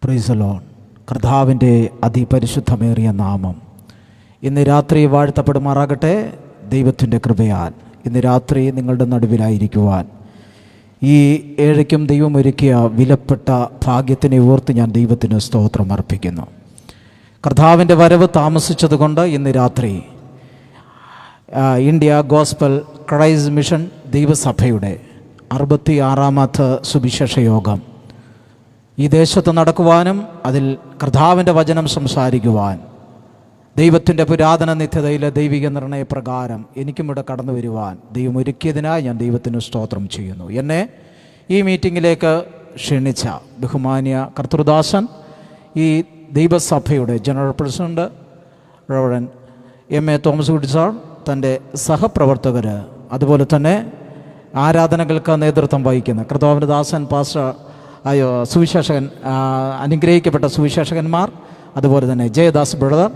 Price the Lord. കർത്താവിൻ്റെ അതിപരിശുദ്ധമേറിയ നാമം ഇന്ന് രാത്രി വാഴ്ത്തപ്പെടുമാറാകട്ടെ. ദൈവത്തിൻ്റെ കൃപയാൽ ഇന്ന് രാത്രി നിങ്ങളുടെ നടുവിലായിരിക്കുവാൻ ഈ ഏഴയ്ക്കും ദൈവം ഒരുക്കിയ വിലപ്പെട്ട ഭാഗ്യത്തിനെ ഓർത്ത് ഞാൻ ദൈവത്തിന് സ്തോത്രം അർപ്പിക്കുന്നു. കർത്താവിൻ്റെ വരവ് താമസിച്ചതുകൊണ്ട് ഇന്ന് രാത്രി ഇന്ത്യ ഗോസ്പൽ ക്രൈസ്റ്റ് മിഷൻ ദൈവസഭയുടെ 66ാമത്തെ സുവിശേഷ യോഗം ഈ ദേശത്ത് നടക്കുവാനും അതിൽ കർത്താവിൻ്റെ വചനം സംസാരിക്കുവാൻ ദൈവത്തിൻ്റെ പുരാതന നിത്യതയിലെ ദൈവിക നിർണയപ്രകാരം എനിക്കും ഇവിടെ കടന്നു വരുവാൻ ദൈവം ഒരുക്കിയതിനായി ഞാൻ ദൈവത്തിന് സ്തോത്രം ചെയ്യുന്നു. എന്നെ ഈ മീറ്റിങ്ങിലേക്ക് ക്ഷണിച്ച ബഹുമാന്യ കർത്തൃദാസൻ, ഈ ദൈവസഭയുടെ general president reverend M A. Thomas Kutty sir, തൻ്റെ സഹപ്രവർത്തകർ, അതുപോലെ തന്നെ ആരാധനകൾക്ക് നേതൃത്വം വഹിക്കുന്ന കർത്താവിൻ്റെ ദാസൻ പാസ്റ്റർ സുവിശേഷകൻ, അനുഗ്രഹിക്കപ്പെട്ട സുവിശേഷകന്മാർ, അതുപോലെ തന്നെ ജയദാസ് ബ്രദർ.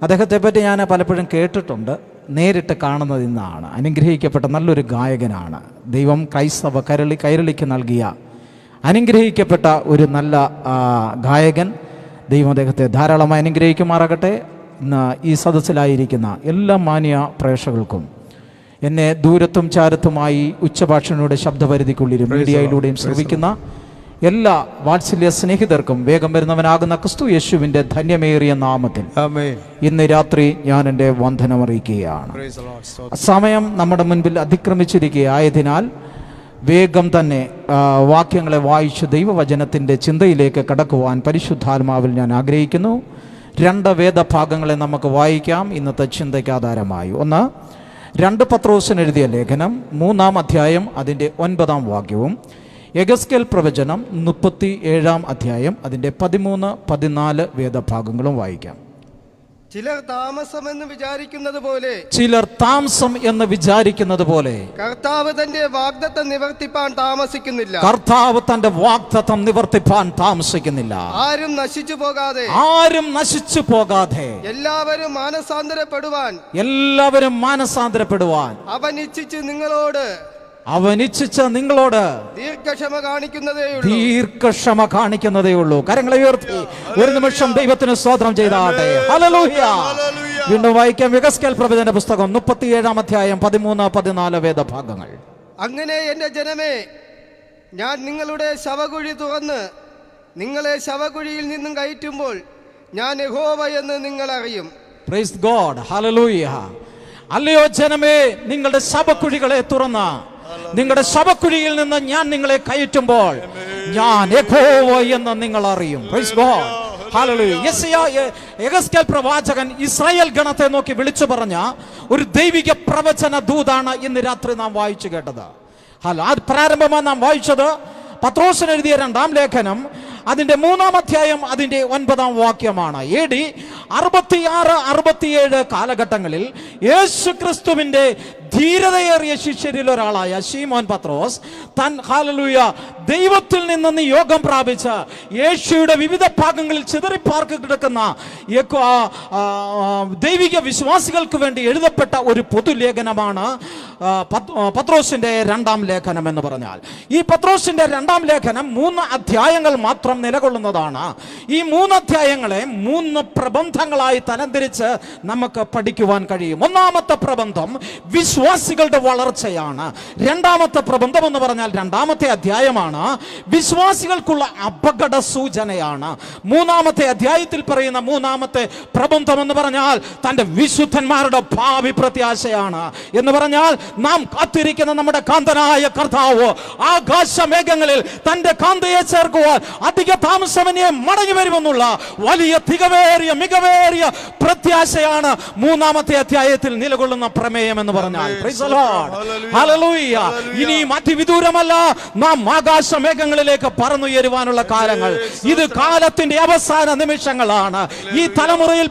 അദ്ദേഹത്തെപ്പറ്റി ഞാൻ പലപ്പോഴും കേട്ടിട്ടുണ്ട്, നേരിട്ട് കാണുന്നത് ഇന്നാണ്. അനുഗ്രഹിക്കപ്പെട്ട നല്ലൊരു ഗായകനാണ്. ദൈവം ക്രൈസ്തവ കൈരളിക്ക് നൽകിയ അനുഗ്രഹിക്കപ്പെട്ട ഒരു നല്ല ഗായകൻ. ദൈവം അദ്ദേഹത്തെ ധാരാളമായി അനുഗ്രഹിക്കുമാറാകട്ടെ. ഇന്ന് ഈ സദസ്സിലായിരിക്കുന്ന എല്ലാ മാന്യ പ്രേക്ഷകർക്കും, എന്നെ ദൂരത്തും ചാരത്തുമായി ഉച്ചഭാഷണിയുടെ ശബ്ദപരിധിക്കുള്ളിലും മീഡിയയിലൂടെയും ശ്രവിക്കുന്ന എല്ലാ വാത്സല്യ സ്നേഹിതർക്കും വേഗം വരുന്നവനാകുന്ന ക്രിസ്തു യേശുവിൻ്റെ ധന്യമേറിയ നാമത്തിൽ ഇന്ന് രാത്രി ഞാൻ എൻ്റെ വന്ദനം അറിയിക്കുകയാണ്. സമയം നമ്മുടെ മുൻപിൽ അതിക്രമിച്ചിരിക്കുകയായതിനാൽ വേഗം തന്നെ വാക്യങ്ങളെ വായിച്ച് ദൈവവചനത്തിൻ്റെ ചിന്തയിലേക്ക് കടക്കുവാൻ പരിശുദ്ധാത്മാവിൽ ഞാൻ ആഗ്രഹിക്കുന്നു. 2 വേദഭാഗങ്ങളെ നമുക്ക് വായിക്കാം ഇന്നത്തെ ചിന്തയ്ക്ക് ആധാരമായി. ഒന്ന്, 2 പത്രോസിന് എഴുതിയ ലേഖനം 3-ാം അധ്യായം അതിൻ്റെ 9-ാം വാക്യവും, യെഹെസ്കേൽ പ്രവചനം 37-ാം അധ്യായം അതിൻ്റെ 13-14 വേദഭാഗങ്ങളും വായിക്കാം. ചിലർ താമസം എന്ന് വിചാരിക്കുന്നത് പോലെ കർത്താവ് തന്റെ വാഗ്ദത്തം നിവർത്തിപ്പാൻ താമസിക്കുന്നില്ല. ആരും നശിച്ചു പോകാതെ എല്ലാവരും മാനസാന്തരപ്പെടുവാൻ അവൻ ഇച്ഛിച്ച നിങ്ങളോട് ദീർഘക്ഷമ കാണിക്കുന്നതേ ഉള്ളൂ. കരങ്ങളെ ഉയർത്തി ഒരു നിമിഷം ദൈവത്തിന് സ്തോത്രം ചെയ്താട്ടെ. ഹല്ലേലൂയ. വീണ്ടും വായിക്കാം യെഹെസ്കേൽ പ്രവചന പുസ്തകം 37-ാം അധ്യായം 13-14 വേദഭാഗങ്ങൾ. അങ്ങനെ എന്റെ ജനമേ, ഞാൻ നിങ്ങളുടെ ശവകുഴി തുറന്ന് നിങ്ങളെ ശവകുഴിയിൽ നിന്നും കയറ്റുമ്പോൾ ഞാൻ യഹോവ എന്ന് നിങ്ങൾ അറിയും. Praise God. ഹല്ലേലൂയ. അല്ലയോ ജനമേ, നിങ്ങളുടെ ശവകുഴികളെ തുറന്ന നിങ്ങളുടെ ശവക്കുഴിയിൽ നിന്ന് ഞാൻ നിങ്ങളെ കയറ്റുമ്പോൾ ഞാൻ യഹോവ എന്ന് നിങ്ങൾ അറിയും. Praise God. ഹല്ലേലൂയ. യെഹെസ്കേൽ പ്രവാചകൻ ഇസ്രായേൽ ഗണത്തെ നോക്കി വിളിച്ചു പറഞ്ഞ ഒരു ദൈവിക പ്രവചന ദൂതാണ് ഇന്ന് രാത്രി നാം വായിച്ചു കേട്ടത്. പ്രാരംഭമായി നാം വായിച്ചത് പത്രോസിന് എഴുതിയ 2-ാം ലേഖനം അതിൻ്റെ 3-ാം അധ്യായം അതിൻ്റെ 9-ാം വാക്യമാണ്. AD 66-67 കാലഘട്ടങ്ങളിൽ യേശു ക്രിസ്തുവിൻ്റെ ധീരതയേറിയ ശിഷ്യരിൽ ഒരാളായ ശീമോൻ പത്രോസ് ഹല്ലേലൂയ ദൈവത്തിൽ നിന്ന് നിയോഗം പ്രാപിച്ച യേശുയുടെ വിവിധ ഭാഗങ്ങളിൽ ചിതറിപ്പാർക്ക് കിടക്കുന്ന ദൈവിക വിശ്വാസികൾക്ക് വേണ്ടി എഴുതപ്പെട്ട ഒരു പൊതുലേഖനമാണ് പത്രോസിൻ്റെ 2-ാം ലേഖനം എന്ന് പറഞ്ഞാൽ. ഈ പത്രോസിൻ്റെ 2-ാം ലേഖനം 3 അധ്യായങ്ങൾ മാത്രം നിലകൊള്ളുന്നതാണ്. ഈ 3 അധ്യായങ്ങളെ 3 പ്രബന്ധങ്ങളായി തരംതിരിച്ച് നമുക്ക് പഠിക്കുവാൻ കഴിയും. 1-ാമത്തെ പ്രബന്ധം വിശ്വാസികളുടെ വളർച്ചയാണ്. 2-ാമത്തെ പ്രബന്ധം എന്ന് പറഞ്ഞാൽ 2-ാമത്തെ അധ്യായമാണ് വിശ്വാസികൾക്കുള്ള അപകട സൂചനയാണ്. 3-ാമത്തെ അധ്യായത്തിൽ പറയുന്ന 3-ാമത്തെ പ്രബന്ധം എന്ന് പറഞ്ഞാൽ തൻ്റെ വിശുദ്ധന്മാരുടെ ഭാവി പ്രത്യാശയാണ്. എന്ന് പറഞ്ഞാൽ നാം കാത്തിരിക്കുന്ന നമ്മുടെ കാന്തനായ കർത്താവ് ആകാശമേഘങ്ങളിൽ തൻ്റെ കാന്തയെ ചേർക്കുവാൻ അധിക താമസമന്യേ മടങ്ങി വരുമെന്നുള്ള വലിയ മികവേറിയ പ്രത്യാശയാണ് 3-ാമത്തെ അധ്യായത്തിൽ നിലകൊള്ളുന്ന പ്രമേയം എന്ന് പറഞ്ഞാൽ. ഹല്ലേലൂയ. ഇനിയും അതിവിദൂരമല്ല, നാം ആകാശമേഘങ്ങളിലേക്ക് പറന്നുയരുവാനുള്ള കാലങ്ങൾ. ഇത് കാലത്തിന്റെ അവസാന നിമിഷങ്ങളാണ്. ഈ തലമുറയിൽ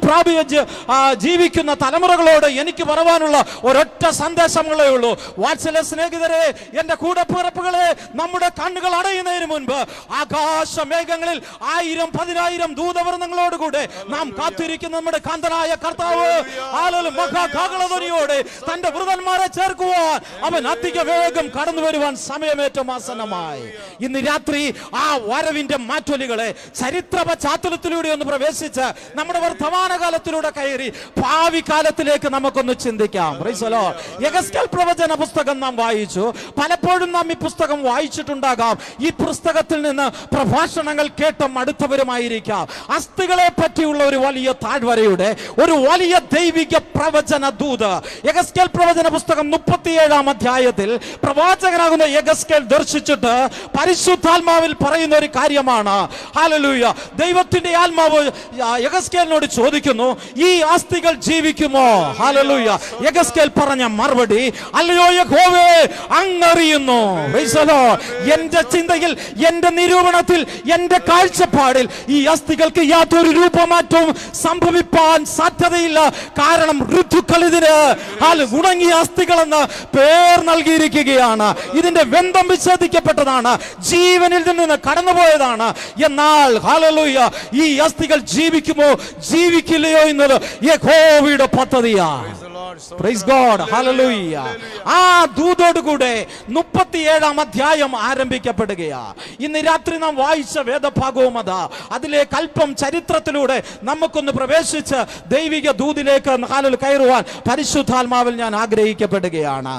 ജീവിക്കുന്ന തലമുറകളോട് എനിക്ക് പറയാനുള്ള ഒരൊറ്റ സന്ദേശങ്ങളേ ഉള്ളൂ. വാത്സല്യ സ്നേഹിതരെ, എന്റെ കൂടപ്പിറപ്പുകളെ, നമ്മുടെ കണ്ണുകൾ അടയുന്നതിന് മുൻപ് ആകാശമേഘങ്ങളിൽ 1000-10,000 ദൂതവർണ്ണങ്ങളോടുകൂടെ നാം കാത്തിരിക്കുന്ന നമ്മുടെ കാന്തനായ കർത്താവ് തന്റെ വൃതന്മാരെ ചേർക്കുവാൻ അവൻ അധിക വേഗം കടന്നു വരുവാൻ സമയമേറ്റം ആസന്നമായി. ഇന്ന് രാത്രി ആ വരവിന്റെ മാറ്റൊലികളെ ചരിത്ര പശ്ചാത്തലത്തിലൂടെ ഒന്ന് പ്രവേശിച്ച് നമ്മുടെ വർത്തമാനകാലത്തിലൂടെ കയറി ഭാവി കാലത്തിലേക്ക് നമുക്കൊന്ന് ചിന്തിക്കാം. Price the Lord. യെഹെസ്കേൽ പ്രവചന പുസ്തകം നാം വായിച്ചു. പലപ്പോഴും നാം ഈ പുസ്തകം വായിച്ചിട്ടുണ്ടാകാം. ഈ പുസ്തകത്തിൽ നിന്ന് പ്രഭാഷണങ്ങൾ കേട്ട് മടുത്തവരുമായിരിക്കാം. അസ്ഥികളെ പറ്റിയുള്ള ഒരു വലിയ താഴ്വരയുടെ ഒരു വലിയ ദൈവിക പ്രവചന ദൂത് യെഹെസ്കേൽ പ്രവചന പുസ്തകം 37 അധ്യായത്തിൽ പ്രവാചകനാകുന്ന യെഹെസ്കേൽ ദർശിച്ചിട്ട് പരിശുദ്ധാത്മാവിൽ പറയുന്ന ഒരു കാര്യമാണ്. ഹല്ലേലൂയ. ദൈവത്തിന്റെ ആത്മാവ് യെഹെസ്കേലിനോട് ചോദിക്കുന്നു, ഈ അസ്ഥികൾ ജീവിക്കുമോ? ഹല്ലേലൂയ. യെഹെസ്കേൽ പറഞ്ഞ മറുപടി, അല്ലയോ യഹോവേ, അങ്ങറിയുന്നു. Price the Lord. എന്റെ ചിന്തയിൽ, എന്റെ നിരൂപണത്തിൽ, എന്റെ കാഴ്ചപ്പാടിൽ ഈ അസ്ഥികൾക്ക് യാതൊരു രൂപമാറ്റവും സംഭവിപ്പാൻ സാധ്യതയില്ല. കാരണം ഋതുക്കൾ ഇതിന് ഉണങ്ങിയ അസ്ഥികളെന്ന് പേർ നൽകിയിരിക്കുകയാണ്. ഇതിന്റെ ബന്ധം വിച്ഛേദിക്കപ്പെട്ടതാണ്, ജീവനിൽ നിന്ന് കടന്നുപോയതാണ്. എന്നാൽ ഹല്ലേലൂയ, ഈ അസ്ഥികൾ ജീവിക്കുമോ ജീവിക്കില്ലയോ എന്നത് യഹോവയുടെ പദ്ധതിയാണ്. Praise God. ഹല്ലേലൂയ. ആ ദൂതോടുകൂടെ 37 അധ്യായം ആരംഭിക്കപ്പെടുകയാ. ഇന്ന് രാത്രി നാം വായിച്ച വേദഭാഗവും അതിലെ അല്പം ചരിത്രത്തിലൂടെ നമുക്കൊന്ന് പ്രവേശിച്ച് ദൈവിക ദൂതിലേക്ക് കയറുവാൻ പരിശുദ്ധാത്മാവിൽ ഞാൻ ആഗ്രഹിക്കപ്പെടുകയാണ്.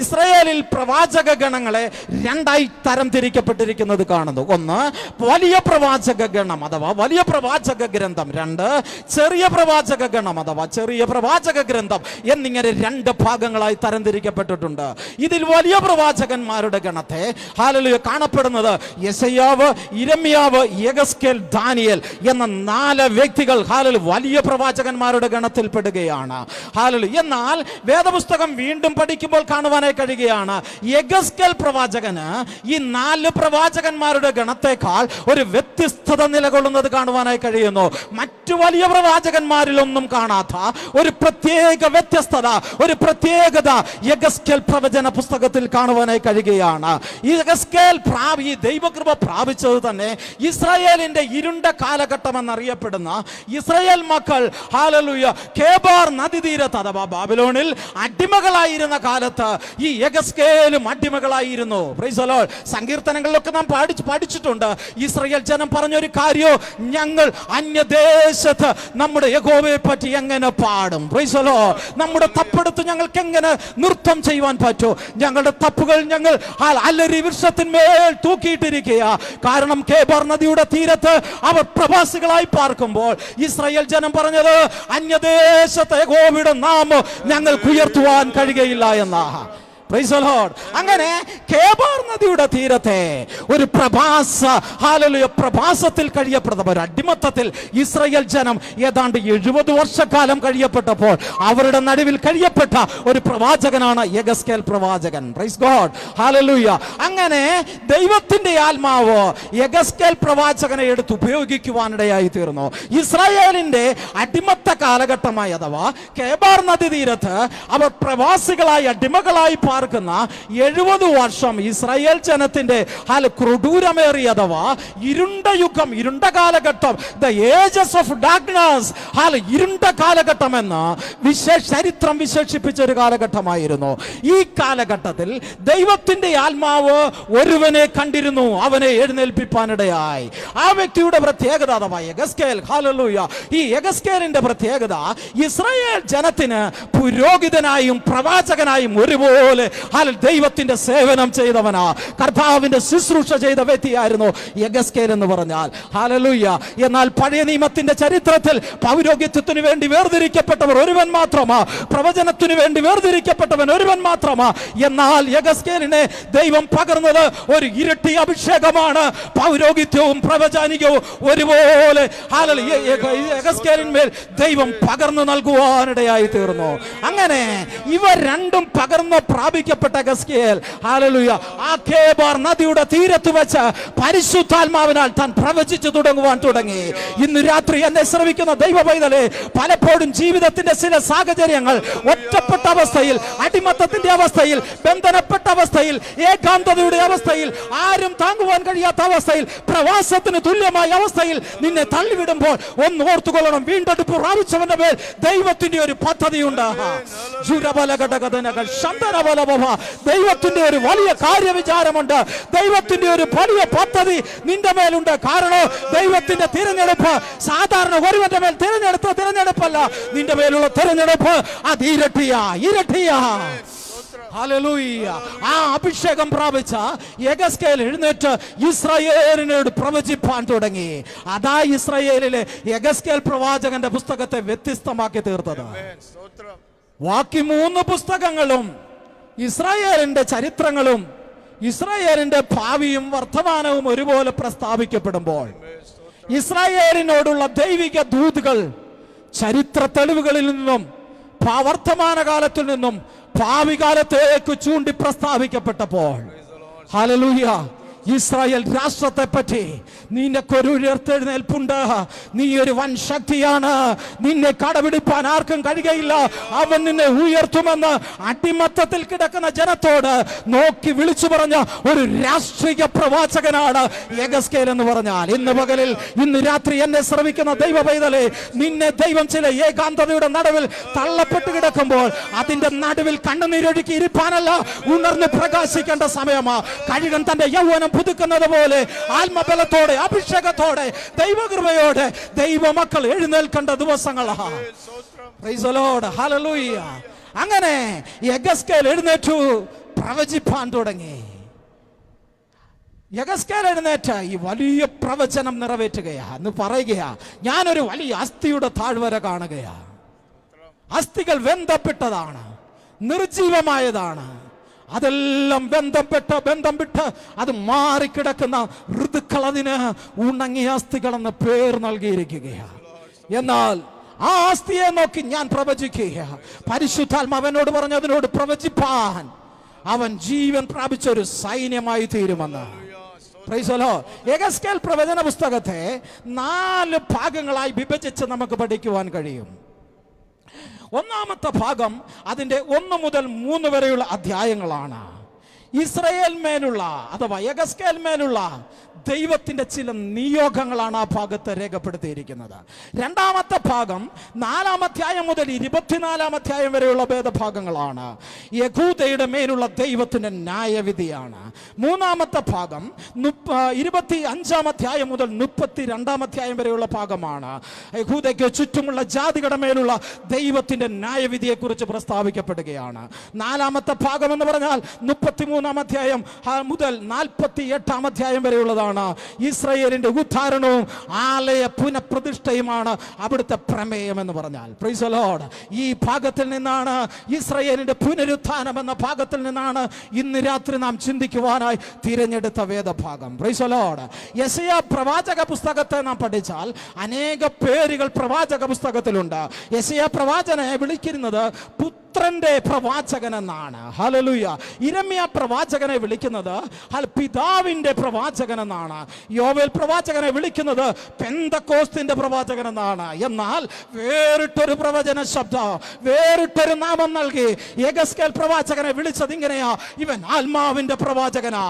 ഇസ്രായേലിൽ പ്രവാചക ഗണങ്ങളെ രണ്ടായി തരം തിരിക്കപ്പെട്ടിരിക്കുന്നത് കാണുന്നു. ഒന്ന്, വലിയ പ്രവാചക ഗണം അഥവാ വലിയ പ്രവാചക ഗ്രന്ഥം. രണ്ട്, ചെറിയ പ്രവാചക ഗണം അഥവാ ചെറിയ പ്രവാചക ഗ്രന്ഥം എന്നിങ്ങനെ രണ്ട് ഭാഗങ്ങളായി തരംതിരിക്കപ്പെട്ടിട്ടുണ്ട്. ഇതിൽ വലിയ പ്രവാചകന്മാരുടെ ഗണത്തെ ഹല്ലേലൂയ കാണപ്പെടുന്നത് യെശയ്യാവ്, യിരെമ്യാവ്, യെഹെസ്കേൽ, ദാനിയേൽ എന്ന 4 വ്യക്തികൾ ഹല്ലേലൂയ വലിയ പ്രവാചകന്മാരുടെ ഗണത്തിൽ പെടുകയാണ്. ഹല്ലേലൂയ. എന്നാൽ വേദപുസ്തകം വീണ്ടും പഠിക്കുമ്പോൾ കാണുവാനായി കഴിയുകയാണ്, യെഹെസ്കേൽ പ്രവാചകന് ഈ 4 പ്രവാചകന്മാരുടെ ഗണത്തെക്കാൾ ഒരു വ്യത്യസ്തത നിലകൊള്ളുന്നത് കാണുവാനായി കഴിയുന്നു. മറ്റു വലിയ പ്രവാചകന്മാരിലൊന്നും കാണാത്ത ഒരു പ്രത്യേക വ്യത്യസ്തത, ഒരു പ്രത്യേകത യെഹെസ്കേൽ പ്രവചന പുസ്തകത്തിൽ കാണുവാനായി കഴിയുകയാണ്. യെഹെസ്കേൽ ഈ ദൈവകൃപ പ്രാപിച്ചത് തന്നെ ഇസ്രായേലിന്റെ ഇരുണ്ട കാലഘട്ടം എന്നറിയപ്പെടുന്ന ഇസ്രായേൽ മക്കൾ ഹല്ലേലൂയ കേബാർ നദീതീരത്ത് അഥവാ ബാബിലോണിൽ അടിമകളായിരുന്ന കാലത്ത് ഈ യെഹെസ്കേലും അടിമകളായിരുന്നു. Praise the Lord. സങ്കീർത്തനങ്ങളിലൊക്കെ നാം പഠിച്ചിട്ടുണ്ട്. ഇസ്രായേൽ ജനം പറഞ്ഞൊരു കാര്യം, ഞങ്ങൾ അന്യദേശത്ത് നമ്മുടെ യഹോവയെ പറ്റി എങ്ങനെ പാടും? Price the Lord. നമ്മുടെ തപ്പെടുത്ത് ഞങ്ങൾക്ക് എങ്ങനെ നൃത്തം ചെയ്യുവാൻ പറ്റും? ഞങ്ങളുടെ തപ്പുകൾ ഞങ്ങൾ അലരി വൃക്ഷത്തിന്മേൽ തൂക്കിയിട്ടിരിക്കുക. കാരണം കേബാർ നദിയുടെ തീരത്ത് അവർ പ്രവാസികളായി പാർക്കുമ്പോൾ ഇസ്രായേൽ ജനം പറഞ്ഞത്, അന്യദേശത്തെ യഹോവയുടെ നാമം ഞങ്ങൾക്ക് ഉയർത്തുവാൻ കഴിയുകയില്ല എന്നാ. Price the Lord. അങ്ങനെ കേബാർ നദിയുടെ തീരത്തെ ഒരു പ്രവാസത്തിൽ കഴിയപ്പെട്ട ഒരു അടിമത്തത്തിൽ ഇസ്രായേൽ ജനം ഏതാണ്ട് 70 വർഷക്കാലം കഴിയപ്പെട്ടപ്പോൾ അവരുടെ നടുവിൽ കഴിയപ്പെട്ട ഒരു പ്രവാചകനാണ് യെഹെസ്കേൽ പ്രവാചകൻ. Praise God. ഹല്ലേലൂയ. അങ്ങനെ ദൈവത്തിന്റെ ആത്മാവ് യെഹെസ്കേൽ പ്രവാചകനെ എടുത്ത് ഉപയോഗിക്കുവാനിടയായി തീർന്നു. ഇസ്രായേലിന്റെ അടിമത്ത കാലഘട്ടമായി അഥവാ കേബാർ നദി തീരത്ത് അവർ പ്രവാസികളായി അടിമകളായി 70 വർഷം ഇസ്രായേൽ ജനത്തിന്റെ ക്രൂരമേറിയ അഥവാ ഇരുണ്ട യുഗം, ഇരുണ്ട കാലഘട്ടം, ദ ഏജസ് ഓഫ് ഡാർക്ക്നെസ്, ഇരുണ്ട കാലഘട്ടം എന്ന് ചരിത്രം വിശേഷിപ്പിച്ച ഒരു കാലഘട്ടമായിരുന്നു. ഈ കാലഘട്ടത്തിൽ ദൈവത്തിന്റെ ആത്മാവ് ഒരുവനെ കണ്ടിരുന്നു, അവനെ എഴുന്നേൽപ്പിക്കാനിടയായി. ആ വ്യക്തിയുടെ പ്രത്യേകത അഥവാ യെഹെസ്കേൽ. ഹല്ലേലൂയ. ഈ യെഹെസ്കേലിന്റെ പ്രത്യേകത ഇസ്രായേൽ ജനത്തിന് പുരോഹിതനായും പ്രവാചകനായും ഒരുപോലെ ദൈവത്തിന്റെ സേവനം ചെയ്തവനാ, കർത്താവിന്റെ ശുശ്രൂഷ ചെയ്ത വ്യക്തിയായിരുന്നു യെഹെസ്കേൽ എന്ന് പറഞ്ഞാൽ. ഹല്ലേലൂയ. എന്നാൽ പഴയ നിയമത്തിന്റെ ചരിത്രത്തിൽ പൗരോഹിത്യത്തിന് വേണ്ടി വേർതിരിക്കപ്പെട്ടവർ ഒരുവൻ മാത്രമാ, പ്രവചനത്തിന് വേണ്ടി വേർതിരിക്കപ്പെട്ടവൻ ഒരുവൻ മാത്രമാ. എന്നാൽ യെഹെസ്കേലിനെ ദൈവം പകർന്നത് ഒരു ഇരട്ടി അഭിഷേകമാണ്. പൗരോഹിത്യവും പ്രവചനികവും ഒരുപോലെ യെഹെസ്കേലിന്മേൽ ദൈവം പകർന്നു നൽകുവാനിടയായി തീർന്നു. അങ്ങനെ ഇവ രണ്ടും പകർന്ന് പ്രാപിക്കപ്പെട്ട യെഹെസ്കേൽ ഹല്ലേലൂയ ആ കേബാർ നദിയുടെ തീരത്ത് വെച്ച് പരിശുദ്ധാത്മാവിനാൽ താൻ പ്രവചിച്ചു തുടങ്ങി. ഇന്ന് രാത്രി എന്നെ ശ്രവിക്കുന്ന ദൈവ പൈതലേ, പലപ്പോഴും ജീവിതത്തിന്റെ ചില സാഹചര്യങ്ങൾ ഒറ്റപ്പെട്ട അവസ്ഥയിൽ, അടിമത്തത്തിന്റെ അവസ്ഥയിൽ, ബന്ധനപ്പെട്ട അവസ്ഥയിൽ, ഏകാന്തതയുടെ അവസ്ഥയിൽ, ആരും താങ്ങുവാൻ കഴിയാത്ത അവസ്ഥയിൽ, പ്രവാസത്തിന് തുല്യമായ അവസ്ഥയിൽ നിന്നെ തള്ളിവിടുമ്പോൾ ഒന്ന് ഓർത്തുകൊള്ളണം, വീണ്ടെടുപ്പ് പ്രാപിച്ചവന്റെ മേൽ ദൈവത്തിന്റെ ഒരു പദ്ധതിയുണ്ട്. ശന്തരബല ദൈവത്തിന്റെ ഒരു വലിയ കാര്യവിചാരമുണ്ട്. ദൈവത്തിന്റെ ഒരു വലിയ പദ്ധതി നിന്റെ മേലുണ്ട്. കാരണം ദൈവത്തിന്റെ തിരഞ്ഞെടുപ്പ് സാധാരണ ഒരുവന്റെ മേൽ തിരഞ്ഞെടുപ്പല്ല. നിന്റെ മേലുള്ള തിരഞ്ഞെടുപ്പ് അത് ഇരട്ടിയാ. ഹല്ലേലൂയ. ആ അഭിഷേകം പ്രാപിച്ച യെഗസ്കേൽ എഴുന്നേറ്റ് ഇസ്രായേലിനോട് പ്രവചിപ്പാൻ തുടങ്ങി. അതാ ഇസ്രായേലിലെ യെഗസ്കേൽ പ്രവാചകന്റെ പുസ്തകത്തെ വ്യത്യസ്തമാക്കി തീർത്തത്. ബാക്കി 3 പുസ്തകങ്ങളും ഇസ്രായേലിന്റെ ചരിത്രങ്ങളും ഇസ്രായേലിന്റെ ഭാവിയും വർത്തമാനവും ഒരുപോലെ പ്രസ്താവിക്കപ്പെടുമ്പോൾ ഇസ്രായേലിനോടുള്ള ദൈവിക ദൂതുകൾ ചരിത്ര തെളിവുകളിൽ നിന്നും വർത്തമാനകാലത്തിൽ നിന്നും ഭാവി കാലത്തേക്ക് ചൂണ്ടി പ്രസ്താവിക്കപ്പെട്ടപ്പോൾ ഹല്ലേലൂയ, ഇസ്രായേൽ രാഷ്ട്രത്തെ പറ്റി നിനക്കൊരു ഉയർത്തെഴുന്നേൽപ്പുണ്ട്. നീ ഒരു വൻ ശക്തിയാണ്. നിന്നെ കടപിടിപ്പാൻ ആർക്കും കഴിയുകയില്ല. അവൻ നിന്നെ ഉയർത്തുമെന്ന് അടിമത്തത്തിൽ കിടക്കുന്ന ജനത്തോട് നോക്കി വിളിച്ചു പറഞ്ഞ ഒരു രാഷ്ട്രീയ പ്രവാചകനാണ് യെഗസ്കേൽ എന്ന് പറഞ്ഞാൽ. ഇന്ന് രാത്രി എന്നെ ശ്രമിക്കുന്ന ദൈവ പൈതലേ, നിന്നെ ദൈവം ചില ഏകാന്തതയുടെ നടുവിൽ തള്ളപ്പെട്ട് കിടക്കുമ്പോൾ അതിന്റെ നടുവിൽ കണ്ണുനീരൊഴുക്കി ഇരിപ്പാനല്ല, ഉണർന്ന് പ്രകാശിക്കേണ്ട സമയമാ. കഴുകൻ തന്റെ യൗവനം പുതുക്കുന്നത് പോലെ ആത്മബലത്തോടെ അഭിഷേകത്തോടെ ദൈവകൃപയോടെ ദൈവമക്കൾ എഴുന്നേൽക്കേണ്ട ദിവസങ്ങളാ. Praise the Lord. ഹല്ലേലൂയ. അങ്ങനെ യെഗസ്കേൽ എഴുന്നേറ്റു പ്രവചിപ്പാൻ തുടങ്ങി. യെഗസ്കേൽ എഴുന്നേറ്റ് ഈ വലിയ പ്രവചനം നിറവേറ്റുകയാ. എന്ന് പറയുകയാ, ഞാനൊരു വലിയ അസ്ഥിയുടെ താഴ്വര കാണുകയാ. അസ്ഥികൾ ബന്ധപ്പെട്ടതാണ്, നിർജീവമായതാണ്. അതെല്ലാം ബന്ധം വിട്ട് അത് മാറിക്കിടക്കുന്ന ഋതുക്കൾ അതിന് ഉണങ്ങിയ അസ്ഥികളെന്ന് പേർ നൽകിയിരിക്കുകയാണ്. എന്നാൽ ആ അസ്ഥിയെ നോക്കി ഞാൻ പ്രവചിക്കുക. പരിശുദ്ധാത്മാവനോട് പറഞ്ഞു അതിനോട് പ്രവചിപ്പാൻ. അവൻ ജീവൻ പ്രാപിച്ച ഒരു സൈന്യമായി തീരുമെന്ന്. Price the Lord. യെഗസ്കേൽ പ്രവചന പുസ്തകത്തെ 4 ഭാഗങ്ങളായി വിഭജിച്ച് നമുക്ക് പഠിക്കുവാൻ കഴിയും. ഒന്നാമത്തെ ഭാഗം അതിന്റെ 1 മുതൽ 3 വരെയുള്ള അധ്യായങ്ങളാണ്. ഇസ്രായേൽ മേലുള്ള അഥവാ യെഗസ്കേൽ മേലുള്ള ദൈവത്തിന്റെ ചില നിയോഗങ്ങളാണ് ആ ഭാഗത്ത് രേഖപ്പെടുത്തിയിരിക്കുന്നത്. രണ്ടാമത്തെ ഭാഗം 4-ാം അധ്യായം മുതൽ 24-ാം അധ്യായം വരെയുള്ള വേദഭാഗങ്ങളാണ്. യഹൂദയുടെ മേലുള്ള ദൈവത്തിന്റെ ന്യായവിധിയാണ്. 3-ാമത്തെ ഭാഗം 25-ാം അധ്യായം മുതൽ 32-ാം അധ്യായം വരെയുള്ള ഭാഗമാണ്. യഹൂദയ്ക്ക് ചുറ്റുമുള്ള ജാതികളുടെ മേലുള്ള ദൈവത്തിന്റെ ന്യായവിധിയെ കുറിച്ച് പ്രസ്താവിക്കപ്പെടുകയാണ്. 4-ാമത്തെ ഭാഗം എന്ന് പറഞ്ഞാൽ 33-ാം അധ്യായം മുതൽ 48-ാം അധ്യായം വരെയുള്ളതാണ്. ഇസ്രായേലിന്റെ ഉദ്ധാരണവും ആലയ പുനഃപ്രതിഷ്ഠയുമാണ് അവിടുത്തെ പ്രമേയം എന്ന് പറഞ്ഞാൽ. Price the Lord. ഈ ഭാഗത്തിൽ നിന്നാണ് ഇസ്രായേലിന്റെ പുനരുത്ഥാനം എന്ന ഭാഗത്തിൽ നിന്നാണ് ഇന്ന് രാത്രി നാം ചിന്തിക്കുവാനായി തിരഞ്ഞെടുത്ത വേദഭാഗം. Price the Lord. യെശയ്യാ പ്രവാചക പുസ്തകത്തെ നാം പഠിച്ചാൽ അനേക പേരുകൾ പ്രവാചക പുസ്തകത്തിലുണ്ട്. യെശയ്യാ പ്രവാചകനെ വിളിക്കുന്നത് പുത്രന്റെ പ്രവാചകൻ എന്നാണ്. ഹല്ലേലൂയ. യിരെമ്യാ പ്രവാചകനെ വിളിക്കുന്നത് പിതാവിന്റെ പ്രവാചകൻ എന്നാണ്. യോവേൽ പ്രവാചകനെ വിളിക്കുന്നത് പെന്തക്കോസ്തിന്റെ പ്രവാചകൻ എന്നാണ്. എന്നാൽ വേറിട്ടൊരു പ്രവചന ശബ്ദം, വേറിട്ടൊരു നാമം നൽകി യെഗസ്കേൽ പ്രവാചകനെ വിളിച്ചത് ഇങ്ങനെയാ, ഇവൻ ആത്മാവിന്റെ പ്രവാചകനാ.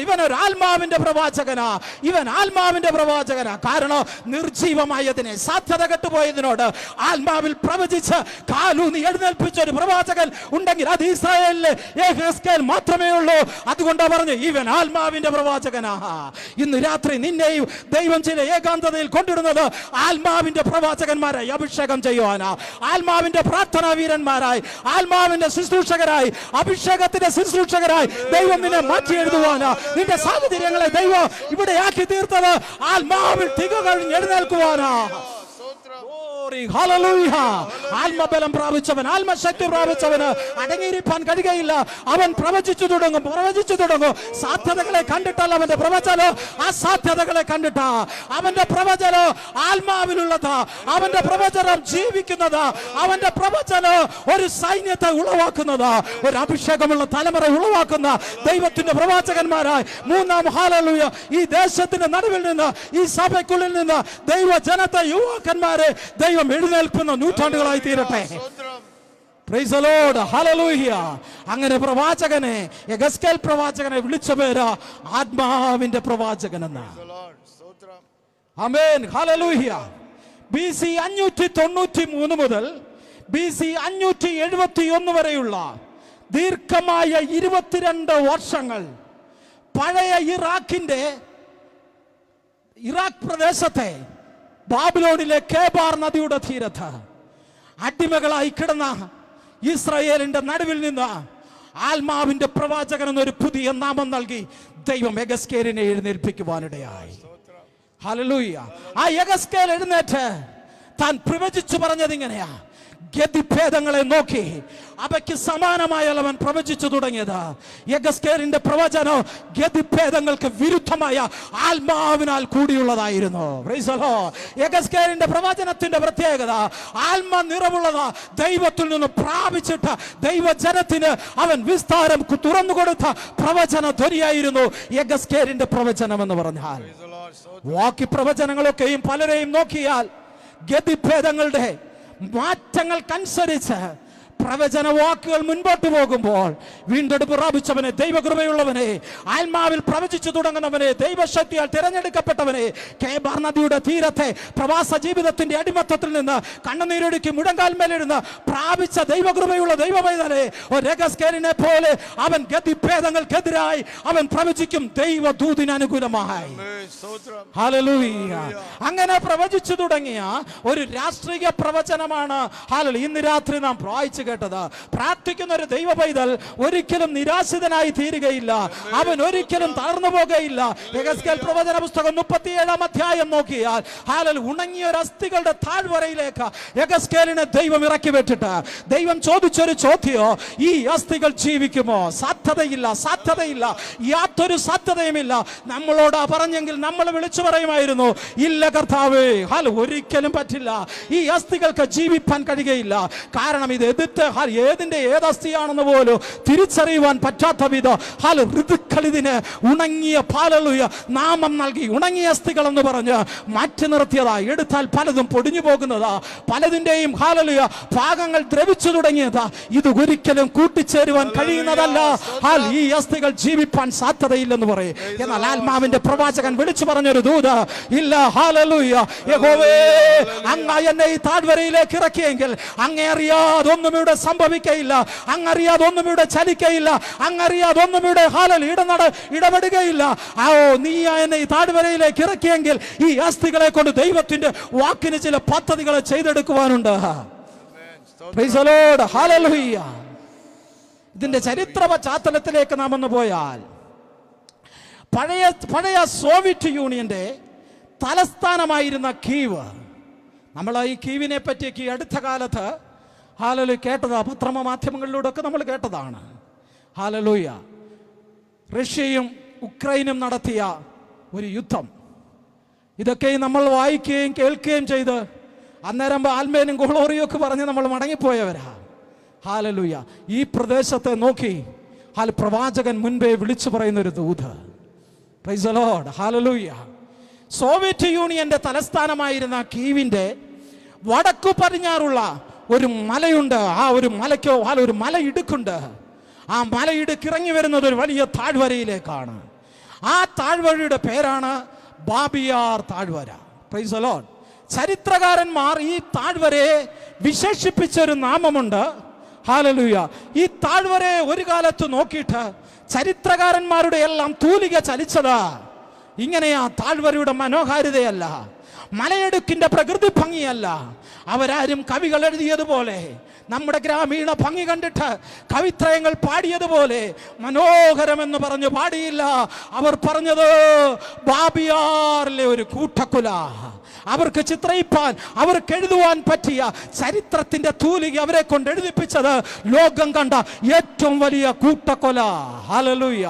ഇവൻ ഒരു ആത്മാവിന്റെ പ്രവാചകനാ. ഇവൻ ആത്മാവിന്റെ പ്രവാചകനാ. കാരണം നിർജീവമായതിനെ, സാധ്യത കെട്ടുപോയതിനോട് ആത്മാവിൽ പ്രവചിച്ച് കാലൂന്നി എഴുന്നേൽപ്പിച്ച ഒരു പ്രവാചകൻ ഉണ്ടെങ്കിൽ അത് ഇസ്രായേലിലെ യെഗസ്കേൽ മാത്രമേ ഉള്ളൂ. അതുകൊണ്ടാ പറഞ്ഞു ഇവൻ ആത്മാവിന്റെ പ്രവാചകനാ. ഇന്ന് രാത്രി നിന്നെയും ദൈവം ചില ഏകാന്തതയിൽ കൊണ്ടിടുന്നത് ആത്മാവിന്റെ പ്രവാചകന്മാരായി അഭിഷേകം ചെയ്യുവാനാ. ആത്മാവിന്റെ പ്രാർത്ഥനാ വീരന്മാരായി, ആത്മാവിന്റെ ശുശ്രൂഷകരായി, അഭിഷേകത്തിന്റെ ശുശ്രൂഷകരായി ദൈവം നിന്നെ മാറ്റി എഴുതുവാനാ. നിന്റെ സാഹചര്യങ്ങളെ ദൈവം ഇവിടെ ആക്കി തീർത്തത് ആത്മാവിൽ തികകഴിഞ്ഞ് എഴുന്നേൽക്കുവാനാ. ആത്മബലം പ്രാപിച്ചവൻ, ആത്മശക്തി പ്രാപിച്ചവന് അടങ്ങിയിരിക്കാൻ കഴിയുകയില്ല. അവൻ പ്രവചിച്ചു തുടങ്ങും. സാധ്യതകളെ കണ്ടിട്ടല്ല അവന്റെ പ്രവചനോ, ആ സാധ്യതകളെ കണ്ടിട്ടാ. അവന്റെ പ്രവചനോ ആത്മാവിലുള്ളതാ. അവന്റെ പ്രവചനം ജീവിക്കുന്നതാ. അവന്റെ പ്രവചനം ഒരു സൈന്യത്തെ ഉളവാക്കുന്നതാ. ഒരു അഭിഷേകമുള്ള തലമുറ ഉളവാക്കുന്ന ദൈവത്തിന്റെ പ്രവാചകന്മാരായി മൂന്നാം ഹല്ലേലൂയ ഈ ദേശത്തിന്റെ നടുവിൽ നിന്ന്, ഈ സഭയ്ക്കുള്ളിൽ നിന്ന് ദൈവജനത്തെ, യുവാക്കന്മാരെ ദൈവം എഴുന്നേൽക്കുന്ന നൂറ്റാണ്ടുകളായി തീരട്ടെ. Price the Lord. ഹല്ലേലൂയ. അങ്ങനെ പ്രവാചകനെ, യെഗസ്കേൽ പ്രവാചകനെ വിളിച്ച പേര് ആത്മാവിന്റെ പ്രവാചകൻ എന്ന്. ആമേൻ. ഹല്ലേലൂയ. BC 593 മുതൽ BC 571 വരെയുള്ള ദീർഘമായ 22 വർഷങ്ങൾ പഴയ ഇറാഖ് പ്രദേശത്തെ ബാബിലോണിലെ കേബാർ നദിയുടെ തീരത്ത് അടിമകളായി കിടന്ന ഇസ്രായേലിന്റെ നടുവിൽ നിന്ന് ആത്മാവിന്റെ പ്രവാചകൻ എന്നൊരു പുതിയ നാമം നൽകി ദൈവം യെഗസ്കേലിനെ എഴുന്നേൽപ്പിക്കുവാനിടയായി. ഹല്ലേലൂയ. ആ യെഗസ്കേൽ എഴുന്നേറ്റ് താൻ പ്രവചിച്ചു പറഞ്ഞത് ഇങ്ങനെയാ: ഗതിഭേദങ്ങളെ നോക്കി അവയ്ക്ക് സമാനമായാൽ അവൻ പ്രവചിച്ചു തുടങ്ങിയത്. യെഗസ്കേലിന്റെ പ്രവചനം ഗതിഭേദങ്ങൾക്ക് വിരുദ്ധമായ ആത്മാവിനാൽ കൂടിയുള്ളതായിരുന്നു. യെഗസ്കേലിന്റെ പ്രവചനത്തിന്റെ പ്രത്യേകത ആത്മ നിറവുള്ളതാ. ദൈവത്തിൽ നിന്ന് പ്രാപിച്ചിട്ട് ദൈവജനത്തിന് അവൻ വിസ്താരം തുറന്നു കൊടുത്ത പ്രവചന ധ്വനിയായിരുന്നു യെഗസ്കേലിന്റെ പ്രവചനം എന്ന് പറഞ്ഞാൽ. ബാക്കി പ്രവചനങ്ങളൊക്കെയും പലരെയും നോക്കിയാൽ ഗതിഭേദങ്ങളുടെ മാറ്റങ്ങൾക്കനുസരിച്ച് പ്രവചന വാക്കുകൾ മുൻപോട്ട് പോകുമ്പോൾ വീണ്ടെടുപ്പ് പ്രാപിച്ചവനെ, ദൈവകൃപയുള്ളവനെ, ആത്മാവിൽ പ്രവചിച്ചു തുടങ്ങുന്നവനെ, ദൈവശക്തിയാൽ തിരഞ്ഞെടുക്കപ്പെട്ടവനെ, കേബാർ നദിയുടെ തീരത്തെ പ്രവാസ ജീവിതത്തിന്റെ അടിമത്തത്തിൽ നിന്ന് കണ്ണുനീരൊടുക്കി മുഴങ്കാൽ മേലിരുന്ന് പ്രാപിച്ച ദൈവകൃപയുള്ള ദൈവമൈതനെ യെഗസ്കേലിനെ പോലെ അവൻ ഗതിഭേദങ്ങൾക്കെതിരായി അവൻ പ്രവചിക്കും, ദൈവദൂതിന് അനുകൂലമായി. ഹല്ലേലൂയ. അങ്ങനെ പ്രവചിച്ചു തുടങ്ങിയ ഒരു രാഷ്ട്രീയ പ്രവചനമാണ് ഇന്ന് രാത്രി നാം വായിച്ചു കേട്ടത്. പ്രാർത്ഥിക്കുന്ന ഒരു ദൈവ പൈതൽ ഒരിക്കലും നിരാശിതനായി തീരുകയില്ല. അവൻ ഒരിക്കലും തളർന്നു പോകുകയില്ല. യെഗസ്കേൽ പ്രവചന പുസ്തകം 37-ാം അധ്യായം നോക്കിയാൽ ഉണങ്ങിയ ഒരു അസ്ഥികളുടെ താഴ്വരയിലേക്ക് യെഗസ്കേലിനെ ദൈവം ഇറക്കി വെച്ചിട്ട് ദൈവം ചോദിച്ചൊരു ചോദ്യമോ, ഈ അസ്ഥികൾ ജീവിക്കുമോ? സാധ്യതയില്ല, സാധ്യതയില്ല, യാതൊരു സാധ്യതയുമില്ല. നമ്മളോട് പറഞ്ഞെങ്കിൽ നമ്മൾ വിളിച്ചു പറയുമായിരുന്നു, ഇല്ല കർത്താവേ, ഒരിക്കലും പറ്റില്ല, ഈ അസ്ഥികൾക്ക് ജീവിപ്പാൻ കഴിയുകയില്ല. കാരണം ഇത് ഏതിന്റെ ഏതസ്ഥിയാണെന്ന് പോലും തിരിച്ചറിയുവാൻ പറ്റാത്ത വിധം ഋതുക്കൾ ഇതിന് ഉണങ്ങിയ നാമം നൽകി ഉണങ്ങിയ അസ്ഥികൾ എന്ന് പറഞ്ഞ് മാറ്റി നിർത്തിയതാ. എടുത്താൽ പലതും പൊടിഞ്ഞു പോകുന്നതാ, പലതിന്റെയും ഭാഗങ്ങൾ ദ്രവിച്ചു തുടങ്ങിയതാ. ഇത് ഒരിക്കലും കൂട്ടിച്ചേരുവാൻ കഴിയുന്നതല്ല. ഈ അസ്ഥികൾ ജീവിപ്പാൻ സാധ്യതയില്ലെന്ന് പറയും. എന്നാൽ ആത്മാവിന്റെ പ്രവാചകൻ വിളിച്ചു പറഞ്ഞൊരു ദൂത്, ഇല്ല, ഹല്ലേലൂയ, യഹോവേ, അങ്ങ് എന്നെ ഈ താഴ്വരയിലേക്ക് ഇറക്കിയെങ്കിൽ അങ്ങേ അറിയാതൊന്നും ഇവിടെ സംഭവിക്കയില്ല, അങ്ങറിയാതൊന്നും ഇവിടെ ചലിക്കയില്ല, അങ്ങറിയാതൊന്നും ഇവിടെ ഇടപെടുകയില്ല. നീ എന്നെ ഈ താഴ്വരയിലേക്ക് ഇറക്കിയെങ്കിൽ ഈ അസ്ഥികളെ കൊണ്ട് ദൈവത്തിന്റെ വാക്കിന് ചില പദ്ധതികളെ ചെയ്തെടുക്കുവാനുണ്ട്. ഇതിന്റെ ചരിത്ര പശ്ചാത്തലത്തിലേക്ക് നാം ഒന്ന് പോയാൽ, പഴയ സോവിയറ്റ് യൂണിയന്റെ തലസ്ഥാനമായിരുന്ന കീവ്, നമ്മൾ ഈ കീവിനെ പറ്റി അടുത്ത കാലത്ത് കേട്ടതാ, പത്രമാധ്യമങ്ങളിലൂടെ ഒക്കെ നമ്മൾ കേട്ടതാണ്. ഹല്ലേലൂയ. റഷ്യയും ഉക്രൈനും നടത്തിയ ഒരു യുദ്ധം, ഇതൊക്കെ നമ്മൾ വായിക്കുകയും കേൾക്കുകയും ചെയ്ത് അന്നേരം ആൽമേനും ഗോളോറിയും ഒക്കെ പറഞ്ഞ് നമ്മൾ മടങ്ങിപ്പോയവരാ. ഹല്ലേലൂയ. ഈ പ്രദേശത്തെ നോക്കി പ്രവാചകൻ മുൻപേ വിളിച്ചു പറയുന്ന ഒരു ദൂത്. Price the Lord. Hallelujah. Soviet യൂണിയന്റെ തലസ്ഥാനമായിരുന്ന കീവിന്റെ വടക്കു പടിഞ്ഞാറുള്ള ഒരു മലയുണ്ട്. ആ ഒരു മലയ്ക്കോ ഒരു മലയിടുക്കുണ്ട്. ആ മലയിടുക്ക് ഇറങ്ങി വരുന്നത് ഒരു വലിയ താഴ്വരയിലേക്കാണ്. ആ താഴ്വരയുടെ പേരാണ് ബാബിയാർ താഴ്വര. Price the Lord. ചരിത്രകാരന്മാർ ഈ താഴ്വരയെ വിശേഷിപ്പിച്ചൊരു നാമമുണ്ട്. ഹല്ലേലൂയ. ഈ താഴ്വരയെ ഒരു കാലത്ത് നോക്കിയിട്ട് ചരിത്രകാരന്മാരുടെ എല്ലാം തൂലിക ചലിച്ചത് ഇങ്ങനെയാ. താഴ്വരയുടെ മനോഹാരിതയല്ല, മലയിടുക്കിന്റെ പ്രകൃതി ഭംഗിയല്ല. അവരാരും കവികൾ എഴുതിയതുപോലെ, നമ്മുടെ ഗ്രാമീണ ഭംഗി കണ്ടിട്ട് കവിത്രയങ്ങൾ പാടിയതുപോലെ മനോഹരമെന്ന് പറഞ്ഞു പാടിയില്ല. അവർ പറഞ്ഞത് ബാബിയാറിലെ ഒരു കൂട്ടക്കൊല. അവർക്ക് ചിത്രയിപ്പാൻ, അവർക്ക് എഴുതുവാൻ പറ്റിയ ചരിത്രത്തിന്റെ തൂലിക അവരെ കൊണ്ട് എഴുതിപ്പിച്ചത് ലോകം കണ്ട ഏറ്റവും വലിയ കൂട്ടക്കൊല. ഹല്ലേലൂയ.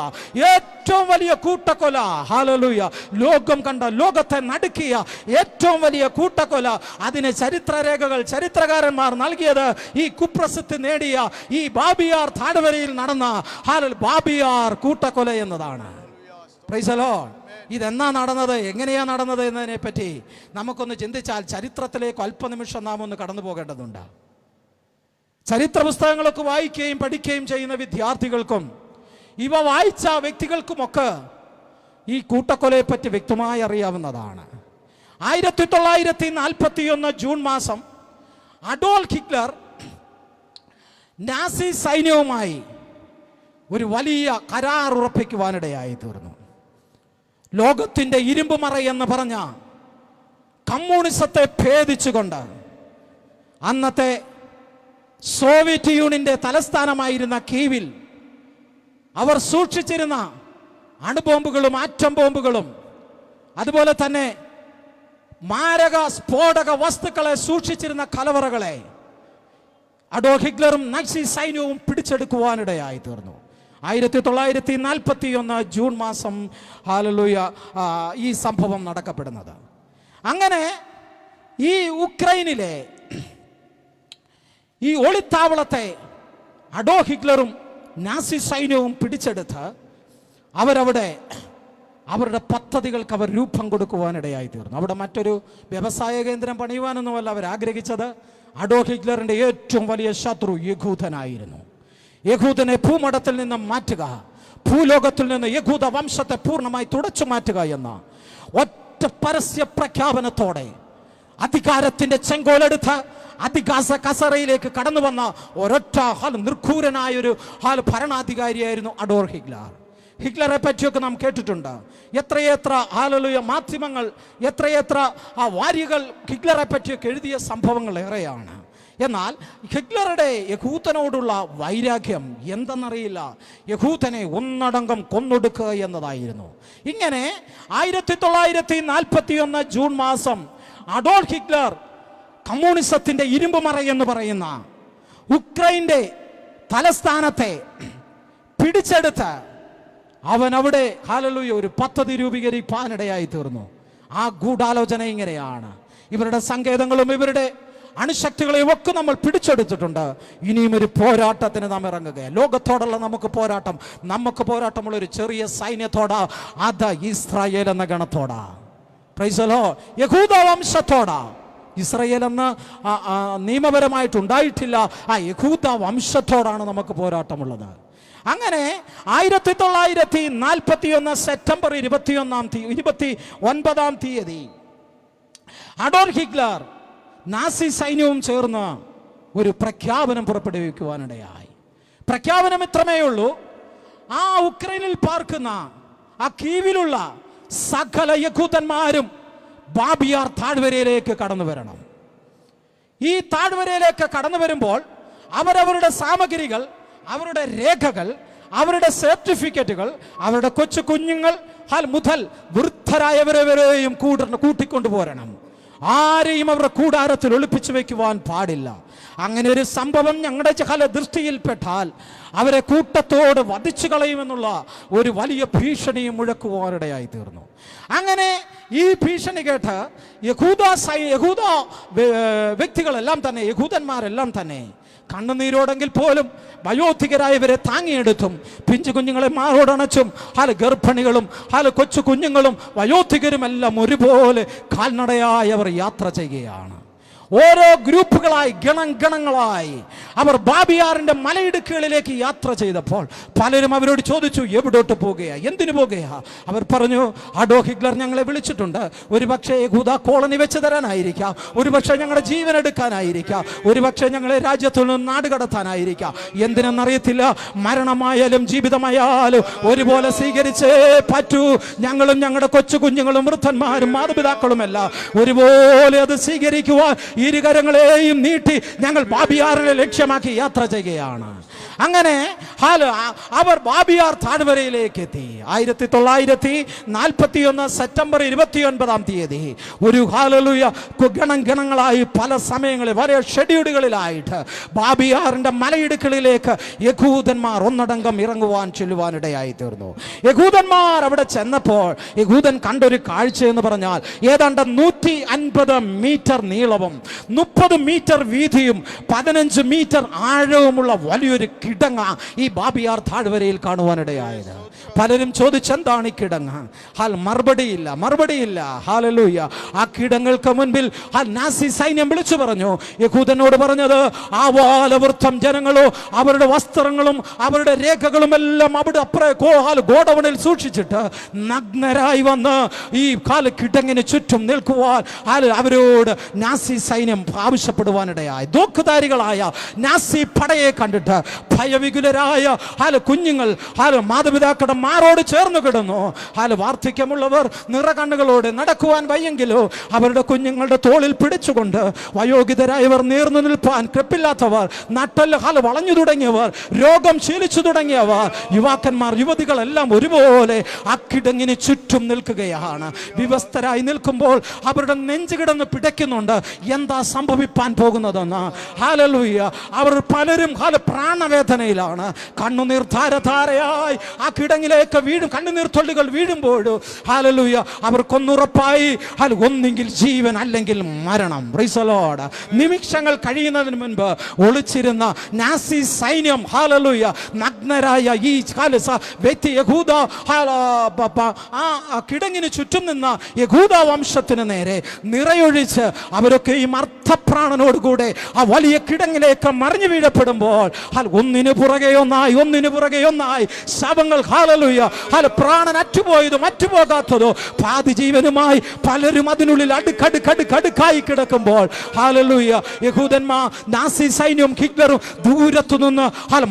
ഏറ്റവും വലിയ കൂട്ടക്കൊല. ഹല്ലേലൂയ. ലോകം കണ്ട, ലോകത്തെ നടുക്കിയ ഏറ്റവും വലിയ കൂട്ടക്കൊല. അതിന് ചരിത്രരേഖകൾ ചരിത്രകാരന്മാർ നൽകിയത് ഈ കുപ്രസിദ്ധി നേടിയ ഈ ബാബിയാർ താഴ്വരയിൽ നടന്ന ബാബിയാർ കൂട്ടക്കൊല എന്നതാണ്. Price the Lord. ഇതെന്നാ നടന്നത്, എങ്ങനെയാ നടന്നത് എന്നതിനെ പറ്റി നമുക്കൊന്ന് ചിന്തിച്ചാൽ ചരിത്രത്തിലേക്ക് അല്പനിമിഷം നാം ഒന്ന് കടന്നു പോകേണ്ടതുണ്ട്. ചരിത്ര പുസ്തകങ്ങളൊക്കെ വായിക്കുകയും പഠിക്കുകയും ചെയ്യുന്ന വിദ്യാർത്ഥികൾക്കും ഇവ വായിച്ച വ്യക്തികൾക്കുമൊക്കെ ഈ കൂട്ടക്കൊലയെ പറ്റി വ്യക്തമായി അറിയാവുന്നതാണ്. 1941 ജൂൺ മാസം അഡോൾഫ് ഹിറ്റ്ലർ നാസി സൈന്യവുമായി ഒരു വലിയ കരാർ ഉറപ്പിക്കുവാനിടയായി തീർന്നു. ലോകത്തിൻ്റെ ഇരുമ്പുമറ എന്ന് പറഞ്ഞ കമ്മ്യൂണിസത്തെ ഭേദിച്ചുകൊണ്ട് അന്നത്തെ സോവിയറ്റ് യൂണിയന്റെ തലസ്ഥാനമായിരുന്ന കീവിൽ അവർ സൂക്ഷിച്ചിരുന്ന അണുബോംബുകളും ആറ്റം ബോംബുകളും അതുപോലെ തന്നെ മാരക സ്ഫോടക വസ്തുക്കളെ സൂക്ഷിച്ചിരുന്ന കലവറകളെ അഡോൾഫ് ഹിറ്റ്ലറും നാസി സൈന്യവും പിടിച്ചെടുക്കുവാനിടയായി തീർന്നു. 1941 ജൂൺ മാസം ഹല്ലേലൂയ ഈ സംഭവം നടക്കപ്പെടുന്നത്. അങ്ങനെ ഈ ഉക്രൈനിലെ ഈ ഒളിത്താവളത്തെ അഡോൾഫ് ഹിറ്റ്ലറും നാസി സൈന്യവും പിടിച്ചെടുത്ത് അവരവിടെ അവരുടെ പദ്ധതികൾക്ക് അവർ രൂപം കൊടുക്കുവാനിടയായി തീർന്നു. അവിടെ മറ്റൊരു വ്യവസായ കേന്ദ്രം പണിയുവാനൊന്നുമല്ല അവർ ആഗ്രഹിച്ചത്. അഡോൾഫ് ഹിറ്റ്ലറിന്റെ ഏറ്റവും വലിയ ശത്രു യഹൂദനായിരുന്നു. യഹൂദനെ ഭൂമടത്തിൽ നിന്ന് മാറ്റുക, ഭൂലോകത്തിൽ നിന്ന് യഹൂദ വംശത്തെ പൂർണ്ണമായി തുടച്ചു മാറ്റുക എന്ന ഒറ്റ പരസ്യ പ്രഖ്യാപനത്തോടെ അധികാരത്തിന്റെ ചെങ്കോലെടുത്ത് അധികാസ കസറയിലേക്ക് കടന്നു വന്ന ഒരൊറ്റ നിർഘൂരനായൊരു ഭരണാധികാരിയായിരുന്നു അഡോൾഫ് ഹിറ്റ്ലർ. ഹിറ്റ്ലറെ പറ്റിയൊക്കെ നാം കേട്ടിട്ടുണ്ട്. എത്രയെത്ര ഹല്ലേലൂയ മാധ്യമങ്ങൾ, എത്രയെത്ര വാരികൾ ഹിറ്റ്ലറെ പറ്റിയൊക്കെ എഴുതിയ സംഭവങ്ങൾ ഏറെയാണ്. എന്നാൽ ഹിറ്റ്ലറുടെ യഹൂദനോടുള്ള വൈരാഗ്യം എന്തെന്നറിയില്ല, യഹൂദനെ ഒന്നടങ്കം കൊന്നൊടുക്കുക എന്നതായിരുന്നു. ഇങ്ങനെ 1941 ജൂൺ മാസം അഡോൾഫ് ഹിറ്റ്ലർ കമ്മ്യൂണിസത്തിന്റെ ഇരുമ്പുമറ എന്ന് പറയുന്ന ഉക്രൈന്റെ തലസ്ഥാനത്തെ പിടിച്ചെടുത്ത് അവൻ അവിടെ ഹല്ലേലൂയ ഒരു പദ്ധതി രൂപീകരിക്കാനിടയായി തീർന്നു. ആ ഗൂഢാലോചന ഇങ്ങനെയാണ്. ഇവരുടെ സങ്കേതങ്ങളും ഇവരുടെ അണുശക്തികളെയും ഒക്കെ നമ്മൾ പിടിച്ചെടുത്തിട്ടുണ്ട്. ഇനിയും ഒരു പോരാട്ടത്തിന് നാം ഇറങ്ങുകയാണ്. ലോകത്തോടുള്ള നമുക്ക് പോരാട്ടമുള്ള ഒരു ചെറിയ സൈന്യത്തോടാ, അത് ഇസ്രായേൽ എന്ന ഗണത്തോടാ. Price the Lord. യഹൂദ വംശത്തോടാ. ഇസ്രായേൽ എന്ന നിയമപരമായിട്ടുണ്ടായിട്ടില്ല. ആ യഹൂദ വംശത്തോടാണ് നമുക്ക് പോരാട്ടമുള്ളത്. അങ്ങനെ 1941 സെപ്റ്റംബർ 29 തീയതി അഡോൾഫ് ഹിറ്റ്ലർ നാസി സൈന്യവും ചേർന്ന് ഒരു പ്രഖ്യാപനം പുറപ്പെടുവിക്കുവാനിടയായി. പ്രഖ്യാപനം ഇത്രമേ ഉള്ളൂ: ആ ഉക്രൈനിൽ പാർക്കുന്ന ആ കീവിലുള്ള സകല യഹൂദന്മാരും ബാബിയാർ താഴ്വരയിലേക്ക് കടന്നു വരണം. ഈ താഴ്വരയിലേക്ക് കടന്നു വരുമ്പോൾ അവരവരുടെ സാമഗ്രികൾ, അവരുടെ രേഖകൾ, അവരുടെ സർട്ടിഫിക്കറ്റുകൾ, അവരുടെ കൊച്ചു കുഞ്ഞുങ്ങൾ മുതൽ വൃദ്ധരായവരെയും കൂട്ടിക്കൊണ്ടുപോരണം. ആരെയും അവരുടെ കൂടാരത്തിൽ ഒളിപ്പിച്ചു വെക്കുവാൻ പാടില്ല. അങ്ങനെ ഒരു സംഭവം ഞങ്ങളുടെ ദൃഷ്ടിയിൽപ്പെട്ടാൽ അവരെ കൂട്ടത്തോട് വധിച്ചു കളയുമെന്നുള്ള ഒരു വലിയ ഭീഷണിയും മുഴക്കുവാനിടയായി തീർന്നു. അങ്ങനെ ഈ ഭീഷണി കേട്ട് യഹൂദ വ്യക്തികളെല്ലാം തന്നെ, യഹൂദന്മാരെല്ലാം തന്നെ കണ്ണുനീരോടെങ്കിൽ പോലും വയോധികരായവരെ താങ്ങിയെടുത്തും പിഞ്ചു കുഞ്ഞുങ്ങളെ മാറോടണച്ചും ഗർഭിണികളും കൊച്ചു കുഞ്ഞുങ്ങളും വയോധികരും എല്ലാം ഒരുപോലെ കാൽനടയായി അവർ യാത്ര ചെയ്യുകയാണ്. ഓരോ ഗ്രൂപ്പുകളായി, ഗണങ്ങളായി അവർ ബാബിയാറിന്റെ മലയിടുക്കുകളിലേക്ക് യാത്ര ചെയ്തപ്പോൾ പലരും അവരോട് ചോദിച്ചു, എവിടോട്ട് പോകുകയാ, എന്തിനു പോകുകയാ? അവർ പറഞ്ഞു, അഡോൾഫ് ഹിറ്റ്ലർ ഞങ്ങളെ വിളിച്ചിട്ടുണ്ട്. ഒരുപക്ഷെ യഹൂദ കോളനി വെച്ച് തരാനായിരിക്കാം, ഒരുപക്ഷെ ഞങ്ങളുടെ ജീവൻ എടുക്കാനായിരിക്കാം, ഒരുപക്ഷെ ഞങ്ങളെ രാജ്യത്തിൽ നിന്ന് നാടുകടത്താനായിരിക്കാം. എന്തിനെന്നറിയത്തില്ല. മരണമായാലും ജീവിതമായാലും ഒരുപോലെ സ്വീകരിച്ചേ പറ്റൂ. ഞങ്ങളും ഞങ്ങളുടെ കൊച്ചു കുഞ്ഞുങ്ങളും വൃദ്ധന്മാരും മാതാപിതാക്കളുമെല്ലാം ഒരുപോലെ അത് സ്വീകരിക്കുവാൻ ഇരുകരങ്ങളെയും നീട്ടി ഞങ്ങൾ ബാബിയാറിനെ ലക്ഷ്യമാക്കി യാത്ര ചെയ്യുകയാണ്. അങ്ങനെ അവർ ബാബിയാർ താഴ്വരയിലേക്ക് എത്തി. 1941 സെപ്റ്റംബർ 29 തീയതി ഒരു ഹല്ലേലൂയ ഗണങ്ങളായി പല സമയങ്ങളിൽ വരെ ഷെഡ്യൂളുകളിലായിട്ട് ബാബിയാറിന്റെ മലയിടുക്കുകളിലേക്ക് യഹൂദന്മാർ ഒന്നടങ്കം ചെല്ലുവാനിടയായി തീർന്നു. യഹൂദന്മാർ അവിടെ ചെന്നപ്പോൾ യഹൂദൻ കണ്ടൊരു കാഴ്ച എന്ന് പറഞ്ഞാൽ ഏതാണ്ട് 150 മീറ്റർ നീളവും 30 മീറ്റർ വീതിയും 15 മീറ്റർ ആഴവുമുള്ള വലിയൊരു കിടങ്ങ ഈ ബാബിയാർ താഴ്വരയിൽ കാണുവാനിടയായത്. പലരും ചോദിച്ചെന്താണ് ഈ കിടങ്ങ്? മറുപടിയില്ല. ഹല്ലേലൂയ. ആ കിടങ്ങൾക്ക് മുൻപിൽ നാസി സൈന്യം വിളിച്ചു പറഞ്ഞു, യഹൂദനോട് പറഞ്ഞത്, ആവാലവൃദ്ധം ജനങ്ങളോ അവരുടെ വസ്ത്രങ്ങളും അവരുടെ രേഖകളും എല്ലാം അവിടെ ഗോഡൌണിൽ സൂക്ഷിച്ചിട്ട് നഗ്നരായി വന്ന് ഈ കിടങ്ങിന് ചുറ്റും നിൽക്കുവാൻ അവരോട് നാസി സൈന്യം ആവശ്യപ്പെടുവാനിടയായി. ദോക്കുധാരികളായ നാസി പടയെ കണ്ടിട്ട് ഭയവികുലരായ കുഞ്ഞുങ്ങൾ മാതാപിതാക്കളുടെ മാറോട് ചേർന്ന് കിടന്നു. വാർദ്ധക്യമുള്ളവർ നിറകണ്ണുകളോട് നടക്കുവാൻ വയ്യെങ്കിലോ അവരുടെ കുഞ്ഞുങ്ങളുടെ തോളിൽ പിടിച്ചുകൊണ്ട് വയോധികരായവർ നേർന്നു നിൽപ്പാൻ കെപ്പില്ലാത്തവർ, നട്ടല് വളഞ്ഞു തുടങ്ങിയവർ, രോഗം ശീലിച്ചു തുടങ്ങിയവർ, യുവാക്കന്മാർ യുവതികളെല്ലാം ഒരുപോലെ ആ കിടങ്ങിന് ചുറ്റും നിൽക്കുകയാണ്. വിവസ്തരായി നിൽക്കുമ്പോൾ അവരുടെ നെഞ്ചു കിടന്ന് പിടയ്ക്കുന്നുണ്ട് എന്താ സംഭവിപ്പാൻ പോകുന്നതെന്ന്. ഹല്ലേലൂയ. അവർ പലരും പ്രാണവേദനയിലാണ്. കണ്ണുനീർ ധാരധാരയായി ആ കിടങ്ങിലേക്ക് വീഴും. കണ്ണുനീർ തുള്ളികൾ വീഴുമ്പോൾ ഹല്ലേലൂയ അവർക്കൊന്നുറപ്പായി ഒന്നെങ്കിൽ ജീവൻ അല്ലെങ്കിൽ മരണം. Price the Lord. നിമിഷങ്ങൾ കഴിയുന്നതിന് മുൻപ് ഒളിച്ചിരുന്ന നാസി സൈന്യം ഹല്ലേലൂയ നഗ്നരായ ഈ വ്യക്തി യഹൂദ ആ കിടങ്ങിന് ചുറ്റും നിന്ന യഹൂദ വംശത്തിന് നേരെ നിറയൊഴിച്ച് അവരൊക്കെ ഈ അർത്ഥപ്രാണനോടുകൂടെ ആ വലിയ കിടങ്ങിലേക്ക് മറിഞ്ഞു വീഴപ്പെടുമ്പോൾ ഒന്നിനു പുറകെ ഒന്നായി ശവങ്ങൾ ഹല്ലേലൂയ പ്രാണൻ അറ്റുപോയതും അറ്റുപോകാത്തതോ പാതി ജീവനുമായി പലരും അതിനുള്ളിൽ അടുക്കടുക്കായി കിടക്കുമ്പോൾ ഹല്ലേലൂയ യഹൂദന്മാർ നാസി സൈന്യവും ഹിറ്റ്ലറും ദൂരത്തു നിന്ന്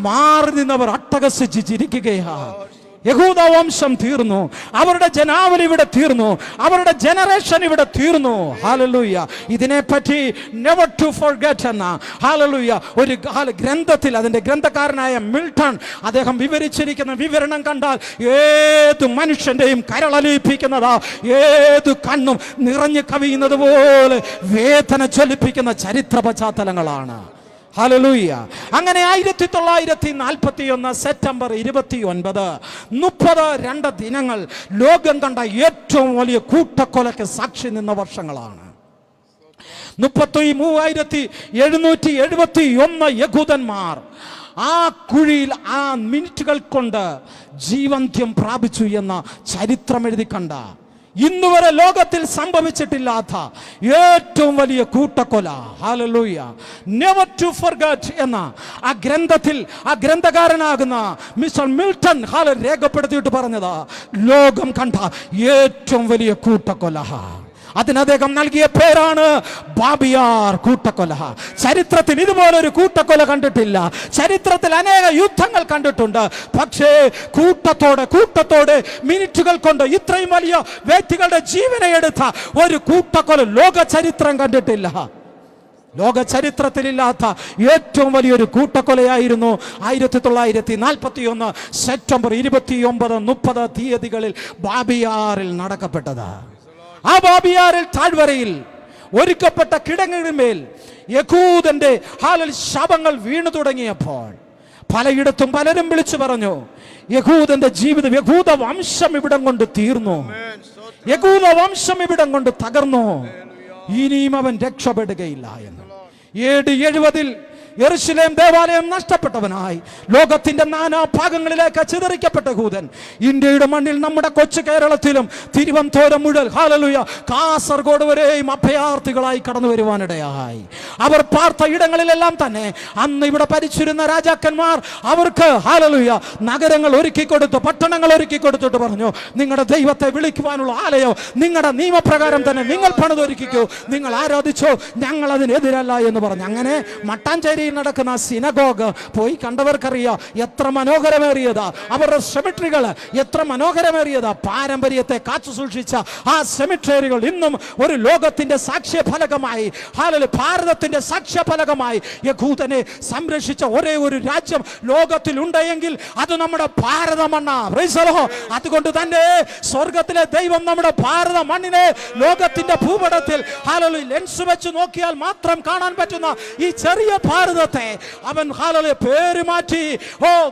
മാറി നിന്നവർ അട്ടഹസിച്ച് ചിരിക്കുകയാണ്. യഹൂദ വംശം തീർന്നു, അവരുടെ ജനാവലി ഇവിടെ തീർന്നു, അവരുടെ ജനറേഷൻ ഇവിടെ തീർന്നു. ഹല്ലേലൂയ. ഇതിനെപ്പറ്റി നെവർ ടു ഫോർഗെറ്റ് എന്ന ഹല്ലേലൂയ ഒരു ഗ്രന്ഥത്തിൽ അതിന്റെ ഗ്രന്ഥകാരനായ മിൽട്ടൺ അദ്ദേഹം വിവരിച്ചിരിക്കുന്ന വിവരണം കണ്ടാൽ ഏത് മനുഷ്യന്റെയും കരളലിപ്പിക്കുന്നതാ, ഏത് കണ്ണും നിറഞ്ഞു കവിയുന്നത് പോലെ വേദന ജ്വലിപ്പിക്കുന്ന ചരിത്ര പശ്ചാത്തലങ്ങളാണ്. ഹല്ലേലൂയ. അങ്ങനെ 1941 സെപ്റ്റംബർ 29 32 ദിനങ്ങൾ ലോകം കണ്ട ഏറ്റവും വലിയ കൂട്ടക്കൊലയ്ക്ക് സാക്ഷി നിന്ന വർഷങ്ങളാണ്. 33,771 യഹൂദന്മാർ ആ കുഴിയിൽ ആ മിനിറ്റുകൾ കൊണ്ട് ജീവന്ത്യം പ്രാപിച്ചു എന്ന ചരിത്രം എഴുതി കണ്ട ഇന്നുവരെ ലോകത്തിൽ സംഭവിച്ചിട്ടില്ലാത്ത ഏറ്റവും വലിയ കൂട്ടക്കൊല. ഹല്ലേലൂയ. നെവർ ടു ഫോർഗെറ്റ് എന്ന ആ ഗ്രന്ഥത്തിൽ ആ ഗ്രന്ഥകാരനാകുന്ന മിസ്റ്റർ മിൽട്ടൺ രേഖപ്പെടുത്തിയിട്ട് പറഞ്ഞതാ ലോകം കണ്ട ഏറ്റവും വലിയ കൂട്ടക്കൊല. അതിന് അദ്ദേഹം നൽകിയ പേരാണ് ബാബിയാർ കൂട്ടക്കൊല. ചരിത്രത്തിൽ ഇതുപോലൊരു കൂട്ടക്കൊല കണ്ടിട്ടില്ല. ചരിത്രത്തിൽ അനേക യുദ്ധങ്ങൾ കണ്ടിട്ടുണ്ട്. പക്ഷേ കൂട്ടത്തോടെ മിനിറ്റുകൾ കൊണ്ട് ഇത്രയും വലിയ വ്യക്തികളുടെ ജീവനെ എടുത്ത ഒരു കൂട്ടക്കൊല ലോക ചരിത്രം കണ്ടിട്ടില്ല. ലോക ചരിത്രത്തിലില്ലാത്ത ഏറ്റവും വലിയൊരു കൂട്ടക്കൊലയായിരുന്നു 1941 സെപ്റ്റംബർ 29, 30 തീയതികളിൽ ബാബിയാറിൽ നടക്കപ്പെട്ടത്. ആ ബാബിയാറിൽ താഴ്വരയിൽ ഒരുക്കപ്പെട്ട കിടങ്ങിന്മേൽ യഹൂദന്റെ ശവങ്ങൾ വീണു തുടങ്ങിയപ്പോൾ പലയിടത്തും പലരും വിളിച്ചു പറഞ്ഞു, യഹൂദന്റെ ജീവിതം, യഹൂദ വംശം ഇവിടം കൊണ്ട് തീർന്നു, യഹൂദ വംശം ഇവിടം കൊണ്ട് തകർന്നു, ഇനിയും അവൻ രക്ഷപ്പെടുകയില്ല എന്ന്. AD 70 യെരുശലേം ദേവാലയം നഷ്ടപ്പെട്ടവനായി ലോകത്തിന്റെ നാനാ ഭാഗങ്ങളിലേക്ക് ചിതറിക്കപ്പെട്ട യഹൂദൻ ഇന്ത്യയുടെ മണ്ണിൽ നമ്മുടെ കൊച്ചു കേരളത്തിലും തിരുവനന്തപുരം മുതൽ ഹല്ലേലൂയ കാസർഗോഡ് വരെയും അഭയാർത്ഥികളായി കടന്നു വരുവാനിടയായി. അവർ പാർത്ത ഇടങ്ങളിലെല്ലാം തന്നെ അന്ന് ഇവിടെ ഭരിച്ചിരുന്ന രാജാക്കന്മാർ അവർക്ക് ഹല്ലേലൂയ നഗരങ്ങൾ ഒരുക്കി കൊടുത്തു, പട്ടണങ്ങൾ ഒരുക്കി കൊടുത്തിട്ട് പറഞ്ഞു, നിങ്ങളുടെ ദൈവത്തെ വിളിക്കുവാനുള്ള ആലയം നിങ്ങളുടെ നിയമപ്രകാരം തന്നെ നിങ്ങൾ പണിതൊരുക്കിക്കൂ, നിങ്ങൾ ആരാധിച്ചോ, ഞങ്ങൾ അതിനെതിരല്ല എന്ന് പറഞ്ഞു. അങ്ങനെ മട്ടാഞ്ചേരി നടക്കുന്ന സിനഗോഗ് പോയി കണ്ടവർക്കറിയാം എത്ര മനോഹരമേറിയതാ, അവരുടെ സെമിട്രികൾ എത്ര മനോഹരമേറിയതാ. പാരമ്പര്യത്തെ കാത്തു സൂക്ഷിച്ച ആ സെമിട്രികൾ ഇന്നും ഒരു ലോകത്തിന്റെ സാക്ഷ്യഫലകമായി, ഭാരതത്തിന്റെ സാക്ഷ്യഫലകമായി യഹൂദനെ സംരക്ഷിച്ച ഒരേ ഒരു രാജ്യം ലോകത്തിൽ ഉണ്ടെങ്കിൽ അത് നമ്മുടെ ഭാരത മണ്ണാണ്. അതുകൊണ്ട് തന്നെ സ്വർഗത്തിലെ ദൈവം നമ്മുടെ ഭാരത മണ്ണിനെ ലോകത്തിന്റെ ഭൂപടത്തിൽ ലെൻസ് വെച്ച് നോക്കിയാൽ മാത്രം കാണാൻ പറ്റുന്ന ഈ ചെറിയ ഭാരതത്തെ അവൻ പേര് മാറ്റി,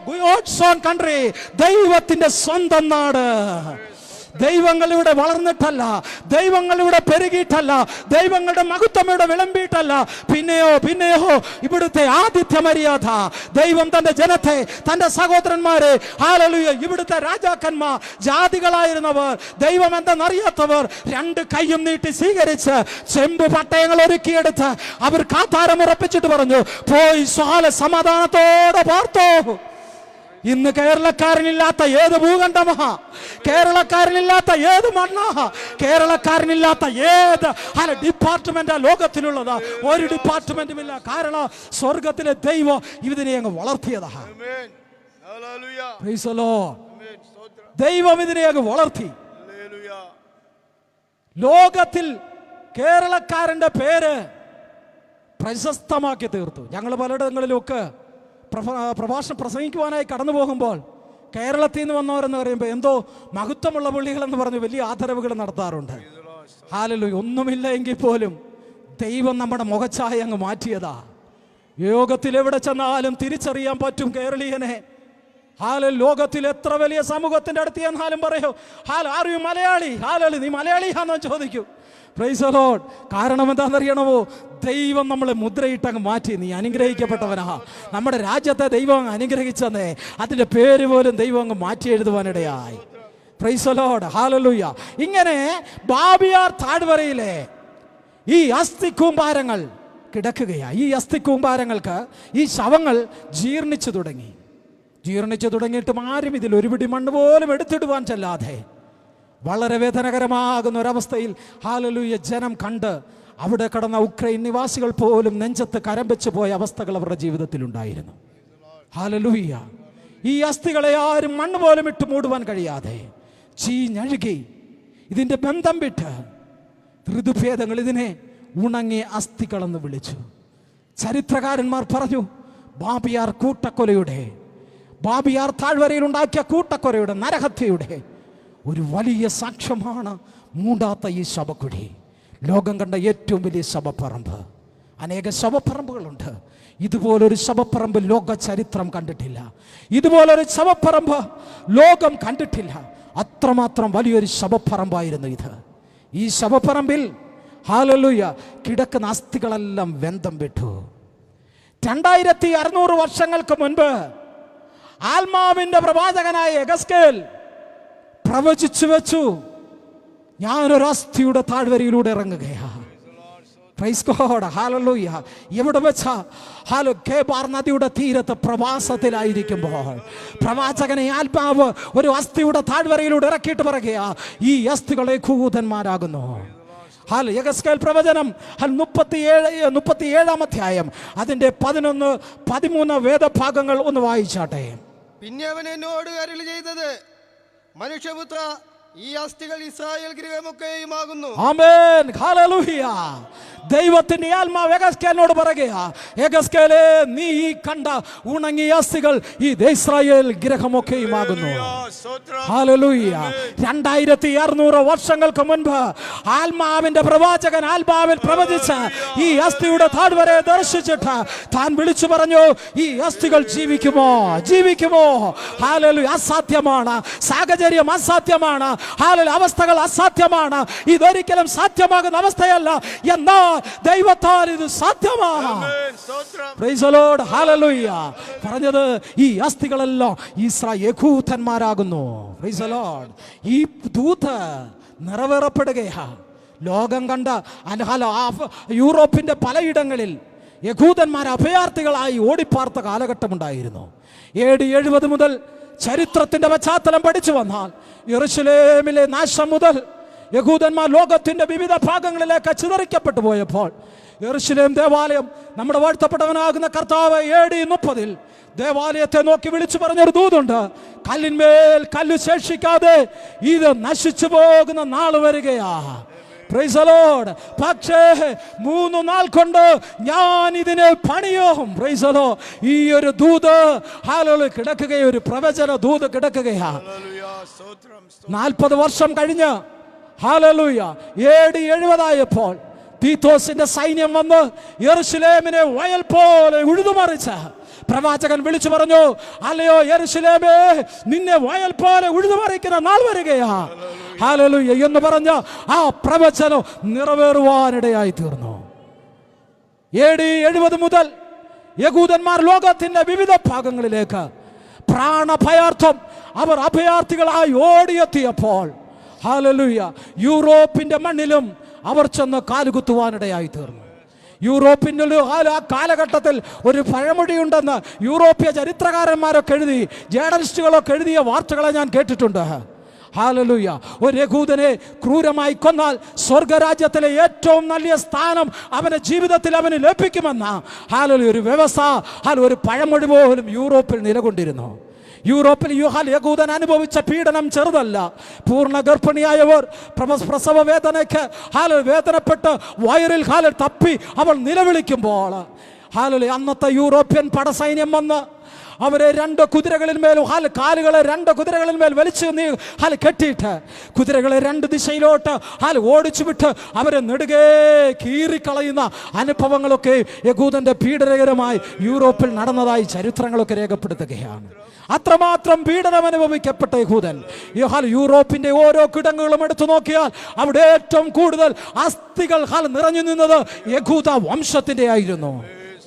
ഗോഡ്സ് ഓൺ കൺട്രി, ദൈവത്തിന്റെ സ്വന്തം നാട്. ദൈവങ്ങൾ ഇവിടെ വളർന്നിട്ടല്ല, ദൈവങ്ങൾ ഇവിടെ പെരുകിയിട്ടല്ല, ദൈവങ്ങളുടെ മഹത്വം ഇവിടെ വിളമ്പിയിട്ടല്ല, പിന്നെയോ ഇവിടുത്തെ ആതിഥ്യ മര്യാദ. ദൈവം തന്റെ ജനത്തെ, തന്റെ സഹോദരന്മാരെ, ഹല്ലേലൂയ, ഇവിടുത്തെ രാജാക്കന്മാർ, ജാതികളായിരുന്നവർ, ദൈവം എന്തെന്നറിയാത്തവർ 2 കൈയും നീട്ടി സ്വീകരിച്ച് ചെമ്പ് പട്ടയങ്ങൾ ഒരുക്കിയെടുത്ത് അവർ കാത്താരം ഉറപ്പിച്ചിട്ട് പറഞ്ഞു, പോയി സമാധാനത്തോടെ പാർത്തോ. ഇന്ന് കേരളക്കാരനില്ലാത്ത ഏത് ഭൂഖണ്ഡമാ, കേരളക്കാരനില്ലാത്ത ഏത് മണ്ണാ, കേരളക്കാരനില്ലാത്ത ഏത് ഡിപ്പാർട്ട്മെന്റാ ലോകത്തിലുള്ളത്? ഒരു ഡിപ്പാർട്ട്മെന്റുമില്ല. കാരണം സ്വർഗത്തിലെ ദൈവം ഇതിനെ അങ്ങ് വളർത്തിയതാ. Praise the Lord. ദൈവം ഇതിനെ അങ്ങ് വളർത്തി. ലോകത്തിൽ കേരളക്കാരന്റെ പേര് പ്രശസ്തമാക്കി തീർത്തു. ഞങ്ങൾ പലയിടങ്ങളിലൊക്കെ പ്രഭാഷണം പ്രസംഗിക്കുവാനായി കടന്നു പോകുമ്പോൾ കേരളത്തിൽ നിന്ന് വന്നവരെന്ന് പറയുമ്പോൾ എന്തോ മഹത്വമുള്ള പുള്ളികളെന്ന് പറഞ്ഞ് വലിയ ആദരവുകൾ നടത്താറുണ്ട്. ഹല്ലേലൂയ. ഒന്നുമില്ല എങ്കിൽ പോലും ദൈവം നമ്മുടെ മുഖച്ഛായ അങ്ങ് മാറ്റിയതാ. യോഗത്തിൽ എവിടെ ചെന്നാലും തിരിച്ചറിയാൻ പറ്റും കേരളീയനെ. ലോകത്തിൽ എത്ര വലിയ സമൂഹത്തിന്റെ അടുത്ത് ചെന്നാലും പറയൂ, ആർ യു മലയാളി? നീ മലയാളിയാണെന്ന് ചോദിക്കൂ. Price the Lord. കാരണം എന്താണെന്നറിയണമോ? ദൈവം നമ്മളെ മുദ്രയിട്ടങ്ങ് മാറ്റി. നീ അനുഗ്രഹിക്കപ്പെട്ടവനാ. നമ്മുടെ രാജ്യത്തെ ദൈവം അങ്ങ് അനുഗ്രഹിച്ചെന്നേ, അതിന്റെ പേര് പോലും ദൈവം അങ്ങ് മാറ്റി എഴുതുവാനിടയായി. Praise the Lord. ഹല്ലേലൂയ. ഇങ്ങനെ ബാബിയാർ താഴ്വരയിലെ ഈ അസ്ഥി കൂമ്പാരങ്ങൾ കിടക്കുകയാണ്. ഈ അസ്ഥി കൂമ്പാരങ്ങൾക്ക് ഈ ശവങ്ങൾ ജീർണിച്ചു തുടങ്ങിയിട്ടും ആരും ഇതിൽ ഒരു പിടി മണ്ണ് പോലും എടുത്തിടുവാൻ ചെല്ലാതെ വളരെ വേദനകരമാകുന്ന ഒരവസ്ഥയിൽ ഹല്ലേലൂയ ജനം കണ്ട് അവിടെ കടന്ന ഉക്രൈൻ നിവാസികൾ പോലും നെഞ്ചത്ത് കരം വെച്ച് പോയ അവസ്ഥകൾ അവരുടെ ജീവിതത്തിലുണ്ടായിരുന്നു. ഹല്ലേലൂയ. ഈ അസ്ഥികളെ ആരും മണ്ണ് പോലും ഇട്ട് മൂടുവാൻ കഴിയാതെ ചീഞ്ഞഴുകി ഇതിൻ്റെ ബന്ധം വിട്ട് ഋതുഭേദങ്ങൾ ഇതിനെ ഉണങ്ങിയ അസ്ഥികളെന്ന് വിളിച്ചു. ചരിത്രകാരന്മാർ പറഞ്ഞു, ബാബിയാർ താഴ്വരയിൽ ഉണ്ടാക്കിയ കൂട്ടക്കൊലയുടെ നരഹത്യയുടെ ഒരു വലിയ സാക്ഷ്യമാണ് മൂടാത്ത ഈ ശവക്കുഴി. ലോകം കണ്ട ഏറ്റവും വലിയ ശവപ്പറമ്പ്. അനേക ശവപ്പറമ്പുകളുണ്ട്. ഇതുപോലൊരു ശവപ്പറമ്പ് ലോക ചരിത്രം കണ്ടിട്ടില്ല. ഇതുപോലൊരു ശവപ്പറമ്പ് ലോകം കണ്ടിട്ടില്ല. അത്രമാത്രം വലിയൊരു ശവപ്പറമ്പായിരുന്നു ഇത്. ഈ ശവപ്പറമ്പിൽ ഹല്ലേലൂയ കിടക്കുന്ന അസ്ഥികളെല്ലാം വെന്തം വിട്ടു. 2600 വർഷങ്ങൾക്ക് മുൻപ് ആത്മാവിന്റെ പ്രവാചകനായ യെഹെസ്കേൽ പ്രവചിച്ചു വെച്ചു, ഞാനൊരു അസ്ഥിയുടെ താഴ്വരയിലൂടെ ഇറങ്ങുകയാണ്. Praise God. ഹല്ലേലൂയ. എവിടെ വെച്ചാ? കേബാർ നദിയുടെ തീരത്ത് പ്രവാസത്തിലായിരിക്കുമ്പോൾ പ്രവാചകനെ ആത്മാവ് ഒരു അസ്ഥിയുടെ താഴ്വരയിലൂടെ ഇറക്കിയിട്ട് പറയുകയാ, ഈ അസ്ഥികളെ യഹൂദന്മാരാകുന്നു. യെഹെസ്കേൽ പ്രവചനം 37 അധ്യായം അതിന്റെ 11, 13 വേദഭാഗങ്ങൾ ഒന്ന് വായിച്ചാട്ടെ. പിന്നെ അവൻ എന്നോട് അരുളി ചെയ്തത്, മനുഷ്യപുത്ര, ഈ അസ്ഥികൾ ഇസ്രായേൽ ഗൃഹമൊക്കെയുമാകുന്നു. ആമേൻ. ഹല്ലേലൂയ. ദൈവത്തിന്റെ ആത്മാവ് യെഹെസ്കേലിനോട് പറയുകയാ, യെഹെസ്കേലേ, നീ ഈ കണ്ട ഉണങ്ങിയ അസ്ഥികൾ ഈ ഇസ്രായേൽ ഗൃഹമൊക്കെയുമാകുന്നു. ഹല്ലേലൂയ. 2600 വർഷങ്ങൾക്ക് മുൻപ് ആത്മാവിന്റെ പ്രവാചകൻ ആത്മാവിൽ പ്രവചിച്ച ഈ അസ്ഥിയുടെ താഴ്വരയെ ദർശിച്ചിട്ട് താൻ വിളിച്ചു പറഞ്ഞു, ഈ അസ്ഥികൾ ജീവിക്കുമോ? ഹല്ലേലൂയ. അസാധ്യമാണ്. സാഹചര്യം അസാധ്യമാണ്. ഹല്ലേലൂയ. അവസ്ഥകൾ അസാധ്യമാണ്. ഇതൊരിക്കലും സാധ്യമാകുന്ന അവസ്ഥയല്ല. എന്നാൽ ദൈവത്താൽ ഇത് സാധ്യമാണ്. Praise the Lord. ഹല്ലേലൂയ. പറഞ്ഞത് ഈ അസ്ഥികളെല്ലാം ഇസ്രായേൽ യഹൂദന്മാരാകുന്നു. Praise the Lord. ഈ ദൂത് നിറവേറപ്പെടുകയാണ്. ലോകം കണ്ട യൂറോപ്പിന്റെ പലയിടങ്ങളിൽ യഹൂദന്മാർ അഭയാർത്ഥികളായി ഓടിപ്പാർത്ത കാലഘട്ടമുണ്ടായിരുന്നു. AD 70 മുതൽ ചരിത്രത്തിന്റെ പശ്ചാത്തലം പഠിച്ചു വന്നാൽ യെരൂശലേമിലെ നാശം മുതൽ യഹൂദന്മാർ ലോകത്തിന്റെ വിവിധ ഭാഗങ്ങളിലേക്ക് ചിതറിക്കപ്പെട്ടു പോയപ്പോൾ യെരൂശലേം ദേവാലയം നമ്മുടെ വാഴ്ത്തപ്പെട്ടവനാകുന്ന കർത്താവ് AD 30 ദേവാലയത്തെ നോക്കി വിളിച്ചു പറഞ്ഞൊരു ദൂതുണ്ട്, കല്ലിന്മേൽ കല്ല് ശേഷിക്കാതെ ഇത് നശിച്ചു പോകുന്ന നാൾ വരികയാ. Price the Lord. പക്ഷേ 3 നാൾ കൊണ്ട് ഞാൻ ഇതിനെ പണിയും. Price the Lord. ഈ ഒരു ദൂത് ഹല്ലേലൂയ കിടക്കുകയാണ്. ഒരു പ്രവചന ദൂത് കിടക്കുകയാണ്. 40 വർഷം കഴിഞ്ഞ് ഹല്ലേലൂയ AD 70 ആയപ്പോൾ തീത്തോസിന്റെ സൈന്യം വന്ന് യെരൂശലേമിനെ വയൽ പോലെ ഉഴുതുമറിച്ച പ്രവാചകൻ വിളിച്ചു പറഞ്ഞു, അല്ലയോ യെരൂശലേമേ, നിന്നെ വയൽ പോലെ ഉഴുതുമറിക്കുന്ന നാൾ വരികയാ. ഹല്ലേലൂയ എന്ന് പറഞ്ഞ ആ പ്രവചനം നിറവേറുവാനിടയായി തീർന്നു. AD 70 മുതൽ യഹൂദന്മാർ ലോകത്തിന്റെ വിവിധ ഭാഗങ്ങളിലേക്ക് പ്രാണഭയാർത്ഥം അവർ അഭയാർത്ഥികളായി ഓടിയെത്തിയപ്പോൾ ഹല്ലേലൂയ യൂറോപ്പിന്റെ മണ്ണിലും അവർ ചെന്ന് കാലുകുത്തുവാനിടയായി തീർന്നു. യൂറോപ്പിൻ്റെ ആ കാലഘട്ടത്തിൽ ഒരു പഴമൊഴിയുണ്ടെന്ന് യൂറോപ്യ ചരിത്രകാരന്മാരൊക്കെ എഴുതി, ജേർണലിസ്റ്റുകളൊക്കെ എഴുതിയ വാർത്തകളെ ഞാൻ കേട്ടിട്ടുണ്ട്. ഹല്ലേലൂയ. ഒരു യഹൂദനെ ക്രൂരമായി കൊന്നാൽ സ്വർഗരാജ്യത്തിലെ ഏറ്റവും നല്ല സ്ഥാനം അവന്റെ ജീവിതത്തിൽ അവന് ലഭിക്കുമെന്ന ഹല്ലേലൂയ ഒരു വ്യവസ്ഥ, ഒരു പഴമൊഴി പോലും യൂറോപ്പിൽ നിലകൊണ്ടിരുന്നു. യൂറോപ്പിൽ യഹൂദൻ അനുഭവിച്ച പീഡനം ചെറുതല്ല. പൂർണ്ണ ഗർഭിണിയായവർ പ്രസവ വേദനയ്ക്ക് വേദനപ്പെട്ട് വയറിൽ തപ്പി അവൾ നിലവിളിക്കുമ്പോൾ അന്നത്തെ യൂറോപ്യൻ പടസൈന്യം വന്ന് അവരെ 2 കുതിരകളിന്മേലും കാലുകളെ 2 കുതിരകളിന്മേൽ വലിച്ചു കെട്ടിയിട്ട് കുതിരകളെ 2 ദിശയിലോട്ട് ഓടിച്ചു വിട്ട് അവരെ നെടുകെ കീറിക്കളയുന്ന അനുഭവങ്ങളൊക്കെ യഹൂദന്റെ പീഡനകരമായി യൂറോപ്പിൽ നടന്നതായി ചരിത്രങ്ങളൊക്കെ രേഖപ്പെടുത്തുകയാണ്. അത്രമാത്രം പീഡനം അനുഭവിക്കപ്പെട്ട യഹൂദൻ യൂറോപ്പിന്റെ ഓരോ കിടങ്ങുകളും എടുത്തു നോക്കിയാൽ അവിടെ ഏറ്റവും കൂടുതൽ അസ്ഥികൾ നിറഞ്ഞു നിന്നത് യഹൂദ വംശത്തിന്റെ ആയിരുന്നു.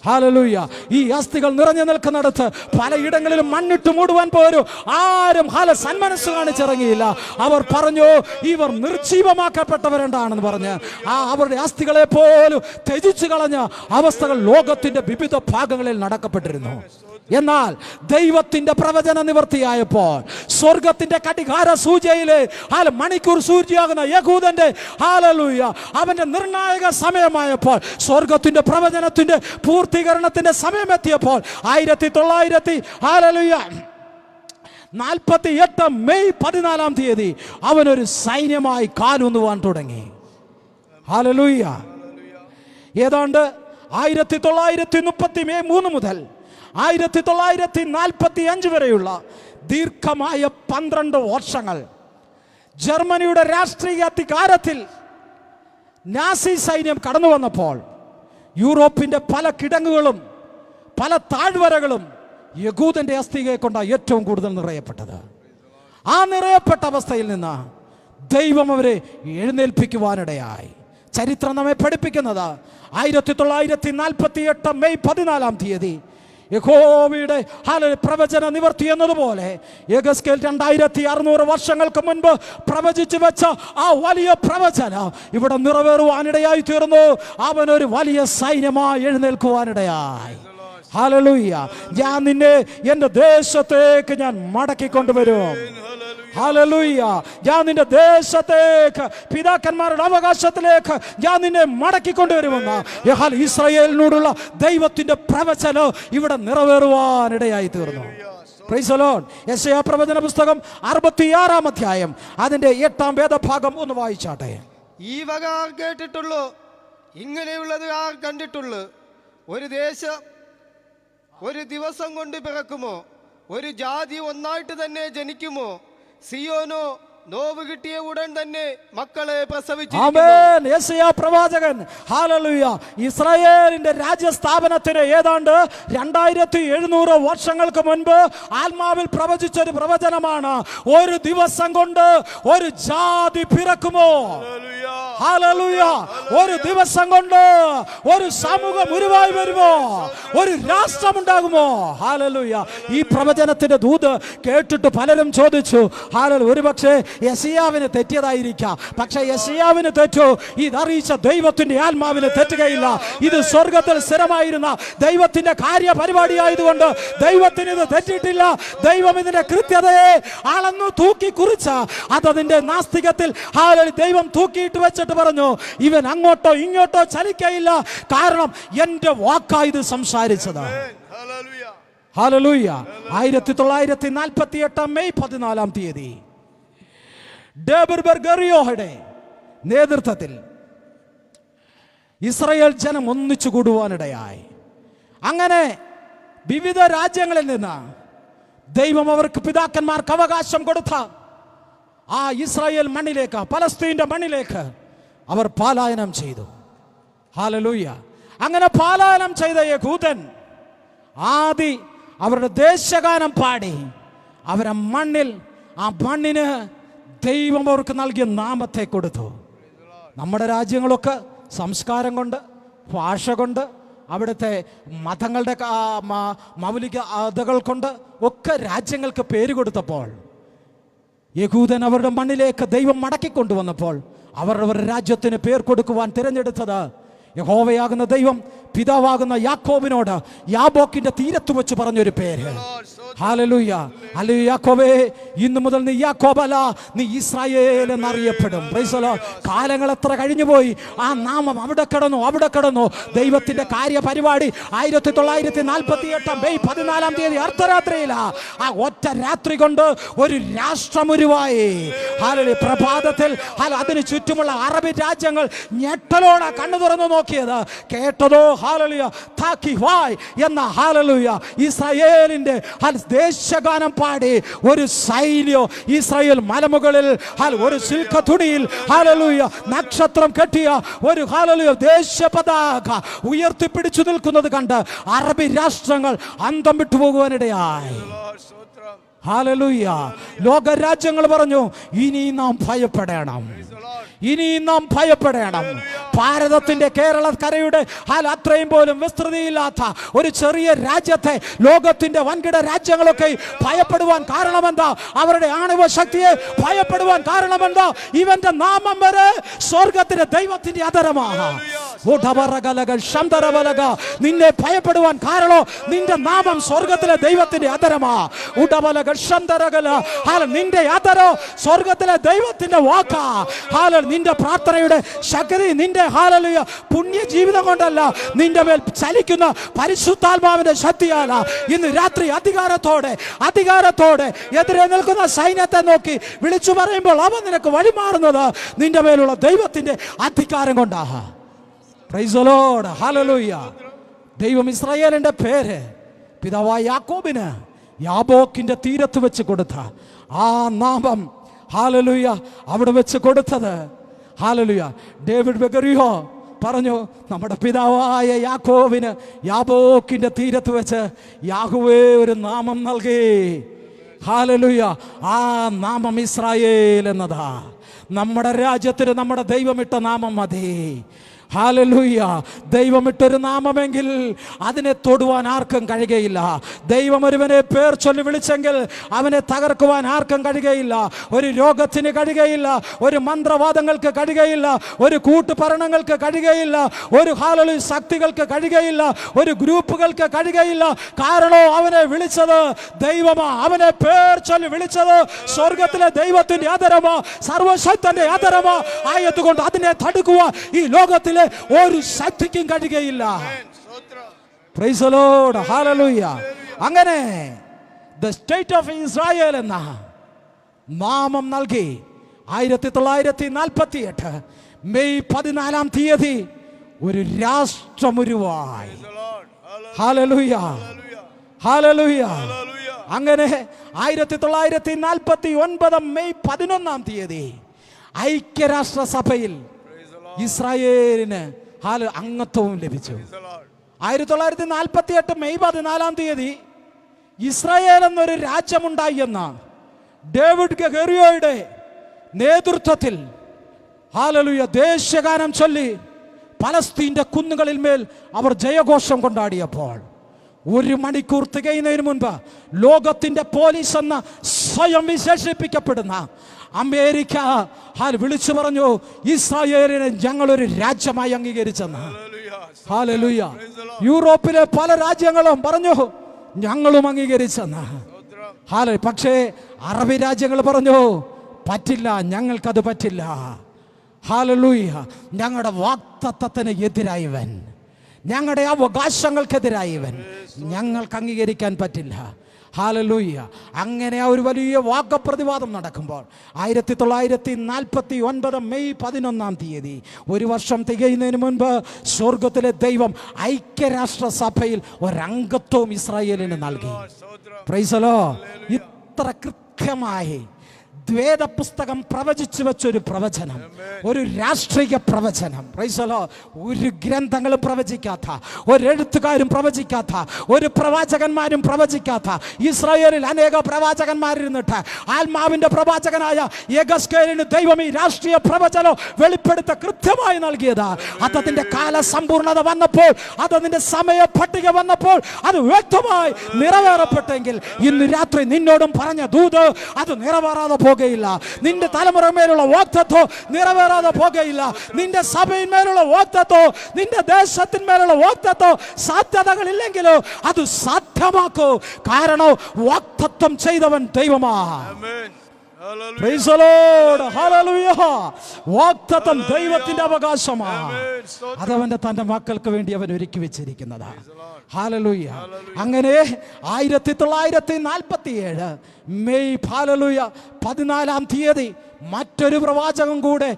ഹല്ലേലൂയ. ഈ അസ്ഥികൾ നിറഞ്ഞു നിൽക്കുന്നിടത്ത് പലയിടങ്ങളിലും മണ്ണിട്ട് മൂടുവാൻ പോലും ആരും സന്മനസ് കാണിച്ചിറങ്ങിയില്ല. അവർ പറഞ്ഞു, ഇവർ നിർജീവമാക്കപ്പെട്ടവരെന്താണെന്ന് പറഞ്ഞ് അവരുടെ അസ്ഥികളെ പോലും ത്യജിച്ചു കളഞ്ഞ അവസ്ഥകൾ ലോകത്തിന്റെ വിവിധ ഭാഗങ്ങളിൽ നടക്കപ്പെട്ടിരുന്നു. എന്നാൽ ദൈവത്തിന്റെ പ്രവചന നിവർത്തിയായപ്പോൾ സ്വർഗത്തിന്റെ കടികാര സൂചിയിലെ മണിക്കൂർ സൂചിയാകുന്ന യഹൂദന്റെ ഹല്ലേലൂയ അവന്റെ നിർണായക സമയമായപ്പോൾ, സ്വർഗത്തിന്റെ പ്രവചനത്തിന്റെ പൂർത്തീകരണത്തിന്റെ സമയമെത്തിയപ്പോൾ 1948 മെയ് 14 അവനൊരു സൈന്യമായി കാലൂന്നുവാൻ തുടങ്ങി. ഹല്ലേലൂയ. ഏതാണ്ട് 1930 മെയ് 3 മുതൽ 1945 വരെയുള്ള ദീർഘമായ 12 വർഷങ്ങൾ ജർമ്മനിയുടെ രാഷ്ട്രീയ അധികാരത്തിൽ നാസി സൈന്യം കടന്നു വന്നപ്പോൾ യൂറോപ്പിന്റെ പല കിടങ്ങുകളും പല താഴ്വരകളും യഹൂദന്റെ അസ്ഥികയെ കൊണ്ടാണ് ഏറ്റവും കൂടുതൽ നിറയപ്പെട്ടത്. ആ നിറയപ്പെട്ട അവസ്ഥയിൽ നിന്ന് ദൈവം അവരെ എഴുന്നേൽപ്പിക്കുവാനിടയായി. ചരിത്രം നമ്മെ പഠിപ്പിക്കുന്നത് 1948 മെയ് 14 യഹോവയുടെ പ്രവചന നിവർത്തി എന്നതുപോലെ യെഹെസ്കേൽ 2600 വർഷങ്ങൾക്ക് മുൻപ് പ്രവചിച്ചു വെച്ച ആ വലിയ പ്രവചനം ഇവിടെ നിറവേറുവാനിടയായി തീർന്നു. അവനൊരു വലിയ സൈന്യമായി എഴുന്നേൽക്കുവാനിടയായി. ഹല്ലേലൂയ. ഞാൻ നിന്നെ എൻ്റെ ദേശത്തേക്ക് ഞാൻ മടക്കിക്കൊണ്ടുവരും. ഹല്ലേലൂയ. ഞാൻ നിന്റെ ദേശത്തേക്ക് പിതാക്കന്മാരുടെ അവകാശത്തിലേക്ക് ഞാൻ നിന്നെ മടക്കിക്കൊണ്ടുവരുമെന്ന് ഇസ്രായേലിനോടുള്ള ദൈവത്തിന്റെ പ്രവചനം ഇവിടെ നിറവേറുവാനിടയായി തീർന്നു. Price the Lord. യെശയ്യാ പ്രവചന പുസ്തകം 66 അധ്യായം അതിന്റെ 8 വേദഭാഗം ഒന്ന് വായിച്ചാട്ടെ. ഈ വക ആർ കേട്ടിട്ടുള്ളൂ, ഇങ്ങനെയുള്ളത് ആർ കണ്ടിട്ടുള്ളൂ. ഒരു ദേശം ഒരു ദിവസം കൊണ്ട് പിറക്കുമോ? ഒരു ജാതി ഒന്നായിട്ട് തന്നെ ജനിക്കുമോ? സിയോനോ നോവ് കിട്ടിയ ഉടൻ തന്നെ മക്കളെ പ്രസവിച്ചിരിക്കുന്നു. യെശയ്യാ പ്രവാചകൻ ഹല്ലേലൂയ ഇസ്രായേലിന്റെ രാജ്യസ്ഥാപനത്തിന് ഏതാണ്ട് 2700 വർഷങ്ങൾക്ക് മുൻപ് ആത്മാവിൽ പ്രവചിച്ചൊരു പ്രവചനമാണ്. ഒരു ദിവസം കൊണ്ട് ഒരു ജാതി പിറക്കുമോ? ഹല്ലേലൂയ. ഒരു ദിവസം കൊണ്ട് ഒരു സമൂഹം ഉരുവായി വരുമോ? ഒരു രാഷ്ട്രമുണ്ടാകുമോ? ഹല്ലേലൂയ. ഈ പ്രവചനത്തിന്റെ ദൂത് കേട്ടിട്ട് പലരും ചോദിച്ചു, ഹല്ലേലൂയ, ഒരുപക്ഷേ യെശയ്യാവിന് തെറ്റിയതായിരിക്കാം. പക്ഷെ യെശയ്യാവിന് തെറ്റോ? ഇതറിയിച്ച ദൈവത്തിന്റെ ആത്മാവിന് തെറ്റുകയില്ല. ഇത് സ്വർഗത്തിൽ സ്ഥിരമായിരുന്ന ദൈവത്തിന്റെ കാര്യപരിപാടിയായതുകൊണ്ട് ദൈവത്തിന് ഇത് തെറ്റിയിട്ടില്ല. ദൈവം ഇതിന്റെ കൃത്യതയെ അളന്നു തൂക്കി കുറിച്ച അതതിന്റെ നാസ്തികത്തിൽ ദൈവം തൂക്കിയിട്ട് വെച്ചിട്ട് പറഞ്ഞു, ഇവൻ അങ്ങോട്ടോ ഇങ്ങോട്ടോ ചലിക്കയില്ല, കാരണം എന്റെ വാക്കാ ഇത് സംസാരിച്ചത്. ഹല്ലേലൂയ. 1948 മെയ് 14 ഡേബർ ബർഗറിയോയുടെ നേതൃത്വത്തിൽ ഇസ്രായേൽ ജനം ഒന്നിച്ചു കൂടുവാനിടയായി. അങ്ങനെ വിവിധ രാജ്യങ്ങളിൽ നിന്ന് ദൈവം അവർക്ക് പിതാക്കന്മാർക്ക് അവകാശം കൊടുത്ത ആ ഇസ്രായേൽ മണ്ണിലേക്ക്, പലസ്തീന്റെ മണ്ണിലേക്ക് അവർ പലായനം ചെയ്തു. ഹല്ലേലൂയ. അങ്ങനെ പലായനം ചെയ്ത യഹൂദൻ അവരുടെ ദേശഗാനം പാടി അവരെ മണ്ണിൽ, ആ മണ്ണിന് ദൈവം അവർക്ക് നൽകിയ നാമത്തെ കൊടുത്തു. നമ്മുടെ രാജ്യങ്ങളൊക്കെ സംസ്കാരം കൊണ്ട്, ഭാഷ കൊണ്ട്, അവിടുത്തെ മതങ്ങളുടെ മൗലികതകൾ കൊണ്ട് ഒക്കെ രാജ്യങ്ങൾക്ക് പേര് കൊടുത്തപ്പോൾ, യഹൂദൻ അവരുടെ മണ്ണിലേക്ക് ദൈവം മടക്കിക്കൊണ്ടുവന്നപ്പോൾ അവരുടെ രാജ്യത്തിന് പേർ കൊടുക്കുവാൻ തിരഞ്ഞെടുത്തത് യഹോവയാകുന്ന ദൈവം പിതാവാകുന്ന യാക്കോബിനോട് യാബോക്കിന്റെ തീരത്ത് വെച്ച് പറഞ്ഞൊരു പേര്. ഹല്ലേലൂയ. ഹല്ലേലൂയ. യാക്കോബേ, ഇന്നു മുതൽ നീ യാക്കോബല്ല, നീ ഇസ്രായേൽ എന്നറിയപ്പെടും. Praise the Lord. കാലങ്ങൾ എത്ര കഴിഞ്ഞുപോയി, ആ നാമം അവിടെ കിടന്നു. ദൈവത്തിന്റെ കാര്യപരിപാടി 1948 മെയ് 14 അർദ്ധരാത്രിയില ആ ഒറ്റ രാത്രി കൊണ്ട് ഒരു രാഷ്ട്രമുരുവായി. ഹല്ലേലൂയ. പ്രഭാതത്തിൽ അതിന് ചുറ്റുമുള്ള അറബി രാജ്യങ്ങൾ ഞെട്ടലോടെ കണ്ണു തുറന്നു നോക്കിയത്. കേട്ടതോ ഹല്ലേലൂയ താക്കിവായ് എന്ന ഹല്ലേലൂയ ഇസ്രായേലിന്റെ ദേശഗാനം പാടി ഒരു സൈന്യം ഇസ്രായേൽ മലമുകളിൽ ഒരു സിൽക്ക തുണിയിൽ ഹല്ലേലൂയ നക്ഷത്രം കെട്ടിയ ഒരു ഹല്ലേലൂയ ദേശീയ പതാക ഉയർത്തിപ്പിടിച്ചു നിൽക്കുന്നത് കണ്ട് അറബി രാഷ്ട്രങ്ങൾ അന്തം വിട്ടുപോകുവാനിടയായി. ഹല്ലേലൂയ. ലോകരാജ്യങ്ങൾ പറഞ്ഞു, ഇനി നാം ഭയപ്പെടണം. ഭാരതത്തിന്റെ കേരളക്കരയുടെ അത്രയും പോലും വിസ്തൃതിയില്ലാത്ത ഒരു ചെറിയ രാജ്യത്തെ ലോകത്തിന്റെ വൻകിട രാജ്യങ്ങളൊക്കെ ഭയപ്പെടുവാൻ കാരണമെന്താ? അവരുടെ ആണവ ശക്തിയെ ഭയപ്പെടുവാൻ കാരണമെന്താ? ഇവന്റെ നാമം വരെ സ്വർഗത്തിന്റെ ദൈവത്തിന്റെ അതരമാണ്. നിന്നെ ഭയപ്പെടുവാൻ കാരണോ നിന്റെ നാമം സ്വർഗത്തിലെ ദൈവത്തിന്റെ അതരമാ. നിന്റെ അതരോ സ്വർഗത്തിലെ ദൈവത്തിന്റെ വാക്കാ. നിന്റെ പ്രാർത്ഥനയുടെ ശക്തി നിന്റെ ഹല്ലേലൂയ പുണ്യ ജീവിതം കൊണ്ടല്ല, നിന്റെ മേൽ ചലിക്കുന്ന പരിശുദ്ധാത്മാവിന്റെ ശക്തിയാല. ഇന്ന് രാത്രി അധികാരത്തോടെ എതിരെ നിൽക്കുന്ന സൈന്യത്തെ നോക്കി വിളിച്ചു പറയുമ്പോൾ അവൻ നിനക്ക് വഴിമാറുന്നത് നിന്റെ മേലുള്ള ദൈവത്തിന്റെ അധികാരം കൊണ്ടാ. Price the Lord. ഹല്ലേലൂയ. ദൈവം ഇസ്രായേലിന്റെ പേര് പിതാവായ യാക്കോബിന് യാബോക്കിന്റെ തീരത്ത് വെച്ച് കൊടുത്ത ആ നാമം ഹല്ലേലൂയ അവിടെ വെച്ച് കൊടുത്തത്. ഹല്ലേലൂയ. ഡേവിഡ് ബെഗറിയോ പറഞ്ഞു, നമ്മുടെ പിതാവായ യാക്കോബിന് യാബോക്കിന്റെ തീരത്ത് വെച്ച് യാഹുവേ ഒരു നാമം നൽകി. ഹല്ലേലൂയ. ആ നാമം ഇസ്രായേൽ എന്നതാ. നമ്മുടെ രാജ്യത്തിന് നമ്മുടെ ദൈവമിട്ട നാമം മതി. ഹല്ലേലൂയ. ദൈവമിട്ടൊരു നാമമെങ്കിൽ അതിനെ തൊടുവാൻ ആർക്കും കഴിയുകയില്ല. ദൈവം ഒരുവനെ പേർ ചൊല്ലി വിളിച്ചെങ്കിൽ അവനെ തകർക്കുവാൻ ആർക്കും കഴിയുകയില്ല. ഒരു രോഗത്തിന് കഴിയുകയില്ല, ഒരു മന്ത്രവാദങ്ങൾക്ക് കഴിയുകയില്ല, ഒരു കൂട്ടുപരണങ്ങൾക്ക് കഴിയുകയില്ല, ഒരു ഹല്ലേലൂയ ശക്തികൾക്ക് കഴിയുകയില്ല, ഒരു ഗ്രൂപ്പുകൾക്ക് കഴിയുകയില്ല. കാരണം അവനെ വിളിച്ചത് ദൈവമാ. അവനെ പേർ ചൊല്ലി വിളിച്ചത് സ്വർഗത്തിലെ ദൈവത്തിന്റെ ആദരമാ, സർവശക്തന്റെ ആദരമാ. ആയതുകൊണ്ട് അതിനെ തടുക്കുവാൻ ഈ ലോകത്തിലെ ഒരു ശക്തിക്കും കഴിയുകയില്ല. Price the Lord. ഹല്ലേലൂയ. അങ്ങനെ ദ സ്റ്റേറ്റ് ഓഫ് ഇസ്രായേൽ എന്ന നാമം നൽകി 1948 മെയ് 14 ഒരു രാഷ്ട്രമുരുവായി. ഹല്ലേലൂയ. ഹല്ലേലൂയ. അങ്ങനെ 1949 മെയ് 11 ഐക്യരാഷ്ട്രസഭയിൽ ഇസ്രായേലിന് അംഗത്വവും ലഭിച്ചു. 1948 മെയ് 14 ഇസ്രായേൽ എന്നൊരു രാജ്യമുണ്ടായി എന്ന ഡേവിഡ് ഗെഗറിയോയുടെ നേതൃത്വത്തിൽ ഹല്ലേലൂയ ദേശഗാനം ചൊല്ലി പലസ്തീന്റെ കുന്നുകളിൽ മേൽ അവർ ജയഘോഷം കൊണ്ടാടിയപ്പോൾ 1 മണിക്കൂർ തികയുന്നതിന് മുൻപ് ലോകത്തിന്റെ പോലീസ് എന്ന സ്വയം വിശേഷിപ്പിക്കപ്പെടുന്ന അമേരിക്ക വിളിച്ചു പറഞ്ഞു, ഇസ്രായേലിനെ ഞങ്ങളൊരു രാജ്യമായി അംഗീകരിച്ചെന്ന്. ഹല്ലേലൂയ. യൂറോപ്പിലെ പല രാജ്യങ്ങളും പറഞ്ഞു ഞങ്ങളും അംഗീകരിച്ചെന്ന്. പക്ഷേ അറബി രാജ്യങ്ങൾ പറഞ്ഞു പറ്റില്ല, ഞങ്ങൾക്കത് പറ്റില്ല. ഹല്ലേലൂയ. ഞങ്ങളുടെ വാഗ്ദത്തത്തിന് എതിരായവൻ, ഞങ്ങളുടെ അവകാശങ്ങൾക്കെതിരായവൻ, ഞങ്ങൾക്ക് അംഗീകരിക്കാൻ പറ്റില്ല. ഹല്ലേലൂയ. അങ്ങനെ ഒരു വലിയ വാദപ്രതിവാദം നടക്കുമ്പോൾ 1949 മെയ് 11 ഒരു വർഷം തികയുന്നതിന് മുൻപ് സ്വർഗത്തിലെ ദൈവം ഐക്യരാഷ്ട്രസഭയിൽ ഒരംഗത്വം ഇസ്രായേലിന് നൽകി. Price the Lord. ഇത്ര കൃത്യമായി വേദപുസ്തകം പ്രവചിച്ചു വെച്ചൊരു പ്രവചനം, ഒരു രാഷ്ട്രീയ പ്രവചനം. Price the Lord. ഒരു ഗ്രന്ഥങ്ങളും പ്രവചിക്കാത്ത, ഒരു എഴുത്തുകാരും പ്രവചിക്കാത്ത, ഒരു പ്രവാചകന്മാരും പ്രവചിക്കാത്ത, ഇസ്രായേലിൽ അനേക പ്രവാചകന്മാരിരുന്നിട്ട് ആത്മാവിന്റെ പ്രവാചകനായ യെഗസ്കേലിന് ദൈവം ഈ രാഷ്ട്രീയ പ്രവചനം വെളിപ്പെടുത്ത കൃത്യമായി നൽകിയത്. അതതിന്റെ കാലസമ്പൂർണത വന്നപ്പോൾ, അതതിന്റെ സമയ പട്ടിക വന്നപ്പോൾ അത് വ്യക്തമായി നിറവേറപ്പെട്ടെങ്കിൽ ഇന്ന് രാത്രി നിന്നോടും പറഞ്ഞ ദൂത് അത് നിറവേറാതെ പോകുകയില്ല. നിന്റെ തലമുറമേലുള്ള വാഗ്ദത്തം നിറവേറാതെ പോകുകയില്ല. നിന്റെ സഭയിന്മേലുള്ള വാഗ്ദത്തം, നിന്റെ ദേശത്തിന്മേലുള്ള വാഗ്ദത്തം സാധ്യതകളില്ലെങ്കിലോ അത് സാധ്യമാക്കൂ. കാരണം വാഗ്ദത്തം ചെയ്തവൻ ദൈവമാണ്. Praise the Lord. Hallelujah. വാഗ്ദത്തം ദൈവത്തിന്റെ അവകാശമാണ്. അതവന്റെ തന്റെ മക്കൾക്ക് വേണ്ടി അവൻ ഒരുക്കി വെച്ചിരിക്കുന്നതാണ്. ഹല്ലേലൂയ. അങ്ങനെ 1947 മെയ് 14-ാം തീയതി മറ്റൊരു പ്രവാചകം കൂടെ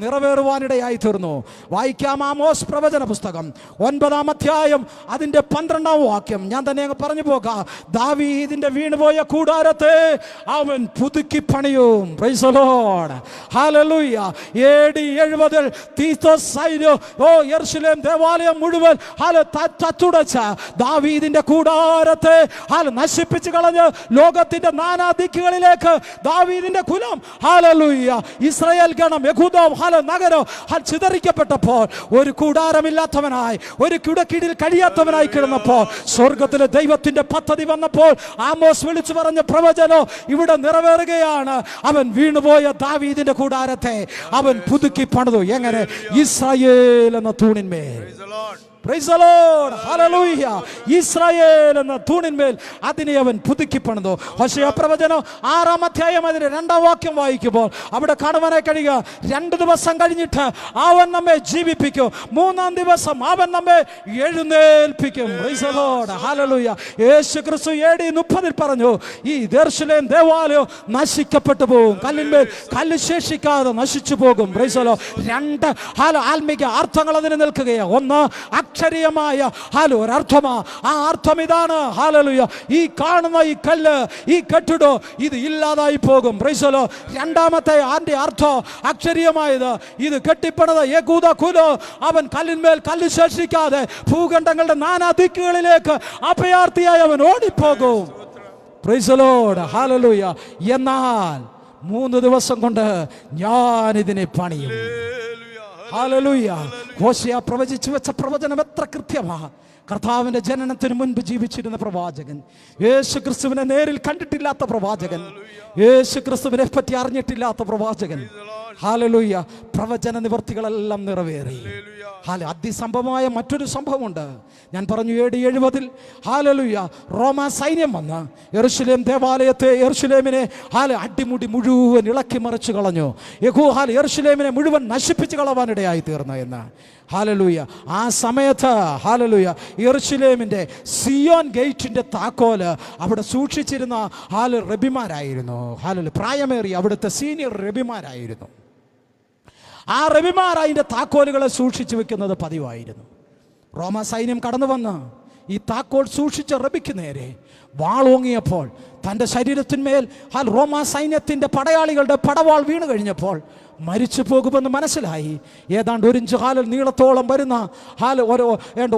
നിറവേറുവാനിടയായി തീർന്നു. വായിക്കാം ആമോസ് പ്രവചന പുസ്തകം 9-ാം അധ്യായം അതിന്റെ 12-ാം വാക്യം. ഞാൻ തന്നെ അങ്ങ് പറഞ്ഞു പോകാം. ദാവീദിന്റെ വീണുപോയ കൂടാരത്തെ അവൻ പുതുക്കി പണിയും. Price the Lord. Hallelujah. AD 70 Titus സൈന്യം യെരൂശലേം ദേവാലയം മുഴുവൻ തച്ചുടച്ച ദാവീദിന്റെ കൂടാരത്തെ നശിപ്പിച്ചു കളഞ്ഞ് ലോകത്തിന്റെ നാനാ ദിക്കുകളിലേക്ക് ദാവീദിന്റെ കുലം ഇസ്രായേൽ ഗണം യഹൂദ നഗരം ചിതറിക്കപ്പെട്ടപ്പോൾ ഒരു കൂടാരമില്ലാത്തവനായി, ഒരു കുടക്കീഴിൽ കഴിയാത്തവനായി കിടന്നപ്പോൾ സ്വർഗത്തിലെ ദൈവത്തിന്റെ പദ്ധതി വന്നപ്പോൾ ആമോസ് വിളിച്ചു പറഞ്ഞ പ്രവചനം ഇവിടെ നിറവേറുകയാണ്. അവൻ വീണുപോയ ദാവീദിന്റെ കൂടാരത്തെ അവൻ പുതുക്കി പണിതു. എങ്ങനെ? ഇസ്രായേൽ എന്ന തൂണിന്മേൽ. Praise the Lord. Hallelujah. Israel എന്ന തൂണിന്മേൽ അതിനെ അവൻ പുതുക്കി പണിതു. ഹോശേയ പ്രവചനം 6-ാം അധ്യായം അതിന്റെ 2-ാം വാക്യം വായിക്കുമ്പോൾ അവിടെ കാണുവാനായി കഴിയുക, 2 ദിവസം കഴിഞ്ഞിട്ട് അവൻ നമ്മെ ജീവിപ്പിക്കും, 3-ാം ദിവസം അവൻ നമ്മെ എഴുന്നേൽപ്പിക്കും. Praise the Lord. Hallelujah. യേശു ക്രിസ്തു AD 30 പറഞ്ഞു, ഈ യെരൂശലേം ദേവാലയം നശിക്കപ്പെട്ടു പോകും, കല്ലിന്മേൽ കല്ല് ശേഷിക്കാതെ നശിച്ചു പോകും. Praise the Lord. 2 ആത്മീക അർത്ഥങ്ങൾ അതിന് നിൽക്കുകയാണ്. ഒന്ന് അക്ഷരീയമായ ഒരർത്ഥമാ. ആ അർത്ഥം ഇതാണ്. ഹല്ലേലൂയ. ഈ കാണുന്ന ഈ കല്ല്, ഈ കെട്ടിടം ഇത് ഇല്ലാതായി പോകും. Price the Lord. രണ്ടാമത്തെ അതിന്റെ അർത്ഥം അക്ഷരീയമായത്, ഇത് കെട്ടിപ്പണിത യഹൂദ കുലം അവൻ കല്ലിന്മേൽ കല്ല് ശേഷിക്കാതെ ഭൂഖണ്ഡങ്ങളുടെ നാനാ ദിക്കുകളിലേക്ക് അഭയാർത്ഥിയായി അവൻ ഓടിപ്പോകും. Praise the Lord. ഹല്ലേലൂയ. എന്നാൽ 3 ദിവസം കൊണ്ട് ഞാൻ ഇതിനെ പണിയും. ഹല്ലേലൂയ. ഹോശേയ പ്രവചിച്ചു വെച്ച പ്രവചനം എത്ര കൃത്യമാണ്. കർത്താവിന്റെ ജനനത്തിന് മുൻപ് ജീവിച്ചിരുന്ന പ്രവാചകൻ, യേശു ക്രിസ്തുവിനെ നേരിൽ കണ്ടിട്ടില്ലാത്ത പ്രവാചകൻ, യേശു ക്രിസ്തുവിനെ പറ്റി അറിഞ്ഞിട്ടില്ലാത്ത പ്രവാചകൻ. ഹല്ലേലൂയ. പ്രവചന നിവർത്തികളെല്ലാം നിറവേറി. അതിസംഭവമായ മറ്റൊരു സംഭവമുണ്ട്. ഞാൻ പറഞ്ഞു AD 70 ഹല്ലേലൂയ റോമ സൈന്യം വന്ന് യെരൂശലേം ദേവാലയത്തെ, യെരൂശലേമിനെ അടിമുടി മുഴുവൻ ഇളക്കി മറിച്ചു കളഞ്ഞു. യെരൂശലേമിനെ മുഴുവൻ നശിപ്പിച്ചു കളവാനിടയായി തീർന്നു എന്ന്. ഹല്ലേലൂയ. ആ സമയത്ത് ഹല്ലേലൂയ യെരൂശലേമിന്റെ സിയോൻ ഗേറ്റിന്റെ താക്കോല് അവിടെ സൂക്ഷിച്ചിരുന്ന റബിമാരായിരുന്നു. ഹല്ലേലൂയ. പ്രായമേറിയ അവിടുത്തെ സീനിയർ റബിമാരായിരുന്നു. ആ റബിമാർ അതിൻ്റെ താക്കോലുകളെ സൂക്ഷിച്ചു വെക്കുന്നത് പതിവായിരുന്നു. റോമ സൈന്യം കടന്നു വന്ന് ഈ താക്കോൽ സൂക്ഷിച്ച റബിക്ക് നേരെ വാളോങ്ങിയപ്പോൾ തൻ്റെ ശരീരത്തിന്മേൽ റോമ സൈന്യത്തിൻ്റെ പടയാളികളുടെ പടവാൾ വീണ് കഴിഞ്ഞപ്പോൾ മരിച്ചു പോകുമെന്ന് മനസ്സിലായി. ഏതാണ്ട് 1 ഇഞ്ച് നീളത്തോളം വരുന്ന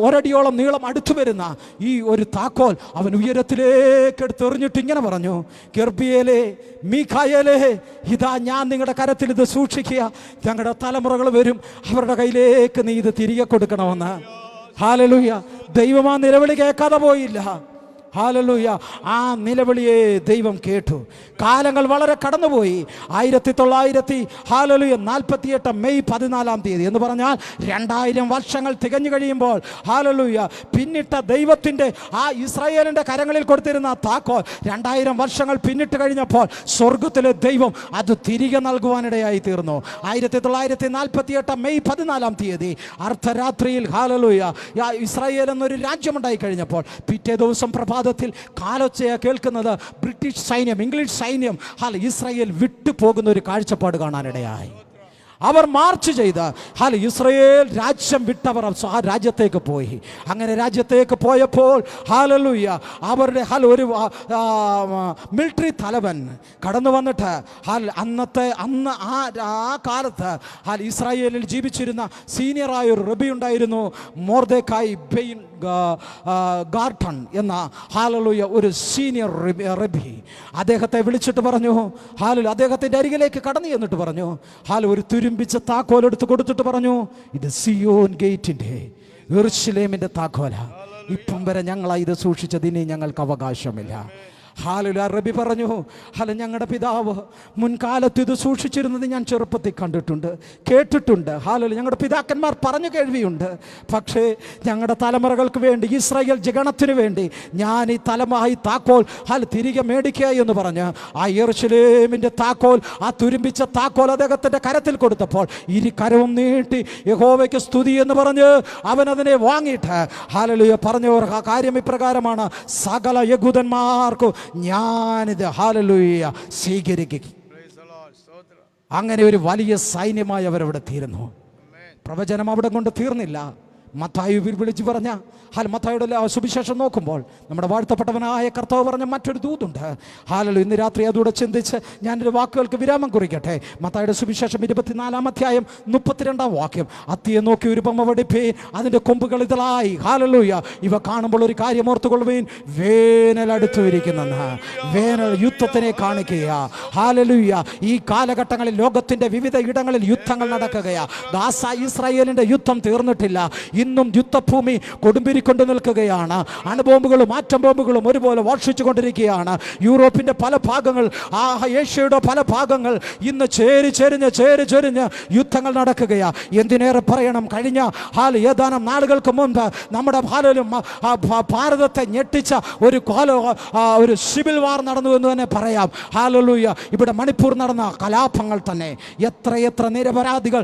ഒരടിയോളം നീളം അടുത്തു വരുന്ന ഈ ഒരു താക്കോൽ അവൻ ഉയരത്തിലേക്ക് എടുത്തെറിഞ്ഞിട്ട് ഇങ്ങനെ പറഞ്ഞു, ഗർബിയേലേ മീഖായേലേ, ഇതാ ഞാൻ നിങ്ങളുടെ കരത്തിൽ ഇത് സൂക്ഷിക്കുക, ഞങ്ങളുടെ തലമുറകൾ വരും, അവരുടെ കയ്യിലേക്ക് നീ ഇത് തിരികെ കൊടുക്കണമെന്ന്. ഹല്ലേലൂയ. ദൈവം ആ നിലവിളി കേൾക്കാതെ പോയില്ല. ഹല്ലേലൂയ. ആ നിലവിളിയെ ദൈവം കേട്ടു. കാലങ്ങൾ വളരെ കടന്നുപോയി. 1948 മെയ് 14-ാം തീയതി എന്ന് പറഞ്ഞാൽ 2000 വർഷങ്ങൾ തികഞ്ഞു കഴിയുമ്പോൾ ഹല്ലേലൂയ പിന്നിട്ട ദൈവത്തിൻ്റെ ആ ഇസ്രായേലിൻ്റെ കരങ്ങളിൽ കൊടുത്തിരുന്ന താക്കോൽ 2000 വർഷങ്ങൾ പിന്നിട്ട് കഴിഞ്ഞപ്പോൾ സ്വർഗത്തിലെ ദൈവം അത് തിരികെ നൽകുവാനിടയായി തീർന്നു. 1948 മെയ് 14-ാം തീയതി അർദ്ധരാത്രിയിൽ ഹല്ലേലൂയ ഇസ്രായേൽ എന്നൊരു രാജ്യമുണ്ടായി കഴിഞ്ഞപ്പോൾ പിറ്റേ ദിവസം പ്രഭാതത്തിൽ കാലൊച്ചയെ കേൾക്കുന്നത് ബ്രിട്ടീഷ് സൈന്യം, ഇംഗ്ലീഷ് സൈന്യം ഇസ്രായേൽ വിട്ടു പോകുന്ന ഒരു കാഴ്ചപ്പാട് കാണാനിടയായി. അവർ മാർച്ച് ചെയ്ത് ഇസ്രായേൽ രാജ്യം വിട്ടവർ ആ രാജ്യത്തേക്ക് പോയി. അങ്ങനെ രാജ്യത്തേക്ക് പോയപ്പോൾ ഹല്ലേലൂയ അവരുടെ ഒരു മിലിറ്ററി തലവൻ കടന്നു വന്നിട്ട് അന്ന് ആ കാലത്ത് ഇസ്രായേലിൽ ജീവിച്ചിരുന്ന സീനിയറായ ഒരു റബി ഉണ്ടായിരുന്നു, മൊർദെഖായി ബെയിൻ ഗാർട്ടൺ എന്ന ഹല്ലേലൂയ ഒരു സീനിയർ റബി. അദ്ദേഹത്തെ വിളിച്ചിട്ട് പറഞ്ഞു, അദ്ദേഹത്തിൻ്റെ അരികിലേക്ക് കടന്നു ചെന്നിട്ട് പറഞ്ഞു, ഒരു തുരുമ്പിച്ച താക്കോലെടുത്ത് കൊടുത്തിട്ട് പറഞ്ഞു, ഇത് സിയോൻ ഗേറ്റിൻ്റെ യെരൂശലേമിൻ്റെ താക്കോല, ഇപ്പം വരെ ഞങ്ങളാ ഇത് സൂക്ഷിച്ചതിന് ഞങ്ങൾക്ക് അവകാശമില്ല. ഹാലലൂയ. റബി പറഞ്ഞു, ഞങ്ങളുടെ പിതാവ് മുൻകാലത്ത് ഇത് സൂക്ഷിച്ചിരുന്നത് ഞാൻ ചെറുപ്പത്തിൽ കണ്ടിട്ടുണ്ട്, കേട്ടിട്ടുണ്ട്. ഹാലലൂയ. ഞങ്ങളുടെ പിതാക്കന്മാർ പറഞ്ഞു കേൾവിയുണ്ട്. പക്ഷേ ഞങ്ങളുടെ തലമുറകൾക്ക് വേണ്ടി, ഇസ്രായേൽ ജഗണത്തിന് വേണ്ടി ഞാൻ ഈ താക്കോൽ തിരികെ മേടിക്കുക എന്ന് പറഞ്ഞ് ആ യെരൂശലേമിൻ്റെ താക്കോൽ, ആ തുരുമ്പിച്ച താക്കോൽ അദ്ദേഹത്തിൻ്റെ കരത്തിൽ കൊടുത്തപ്പോൾ കരവും നീട്ടി യഹോവയ്ക്ക് സ്തുതി എന്ന് പറഞ്ഞ് അവൻ അതിനെ വാങ്ങിയിട്ട് ഹാലലൂയ പറഞ്ഞു, കാര്യം ഇപ്രകാരമാണ്, സകല യഹൂദന്മാർക്കും ഞാനിത് ഹാലലൂയ സ്വീകരിക്കും. അങ്ങനെ ഒരു വലിയ സൈന്യമായി അവരവിടെ തീരുന്നു. പ്രവചനം അവിടെ കൊണ്ട് തീർന്നില്ല. മത്തായി വിളിച്ചു പറഞ്ഞ മത്തായിയുടെ സുവിശേഷം നോക്കുമ്പോൾ നമ്മുടെ വാഴ്ത്തപ്പെട്ടവനായ കർത്താവ് പറഞ്ഞ മറ്റൊരു ദൂതുണ്ട്. ഹാലലു. ഇന്ന് രാത്രി അതുകൂടെ ചിന്തിച്ച് ഞാനൊരു വാക്കുകൾക്ക് വിരാമം കുറിക്കട്ടെ. മത്തായിയുടെ സുവിശേഷം 24 അധ്യായം 32 വാക്യം. അത്തിയെ നോക്കി ഒരു ഉപമ പഠിപ്പീൻ, അതിൻ്റെ കൊമ്പുകൾ ഇതളായി. ഹാലലൂയ. ഇവ കാണുമ്പോൾ ഒരു കാര്യം ഓർത്തുകൊള്ളുവീൻ, വേനൽ അടുത്തു ഇരിക്കുന്നെന്ന്. വേനൽ യുദ്ധത്തിനെ കാണിക്കുക. ഹാലലൂയ. ഈ കാലഘട്ടങ്ങളിൽ ലോകത്തിൻ്റെ വിവിധ ഇടങ്ങളിൽ യുദ്ധങ്ങൾ നടക്കുകയാ. ഗാസ ഇസ്രായേലിൻ്റെ യുദ്ധം തീർന്നിട്ടില്ല. ഇന്നും യുദ്ധഭൂമി കൊടുമ്പിരിക്കൊണ്ട് നിൽക്കുകയാണ്. അണുബോംബുകളും ആറ്റം ബോംബുകളും ഒരുപോലെ വർഷിച്ചു കൊണ്ടിരിക്കുകയാണ്. യൂറോപ്പിന്റെ പല ഭാഗങ്ങൾ, ഏഷ്യയുടെ പല ഭാഗങ്ങൾ ഇന്ന് ചേരിച്ചൊരിഞ്ഞ് യുദ്ധങ്ങൾ നടക്കുകയാണ്. എന്തിനേറെ പറയണം, കഴിഞ്ഞ ഏതാനും നാളുകൾക്ക് മുൻപ് നമ്മുടെ ഭാരതത്തെ ഞെട്ടിച്ച ഒരു സിവിൽ വാർ നടന്നു എന്ന് തന്നെ പറയാം. ഹാലലൂയ. ഇവിടെ മണിപ്പൂർ നടന്ന കലാപങ്ങൾ തന്നെ എത്രയെത്ര നിരപരാധികൾ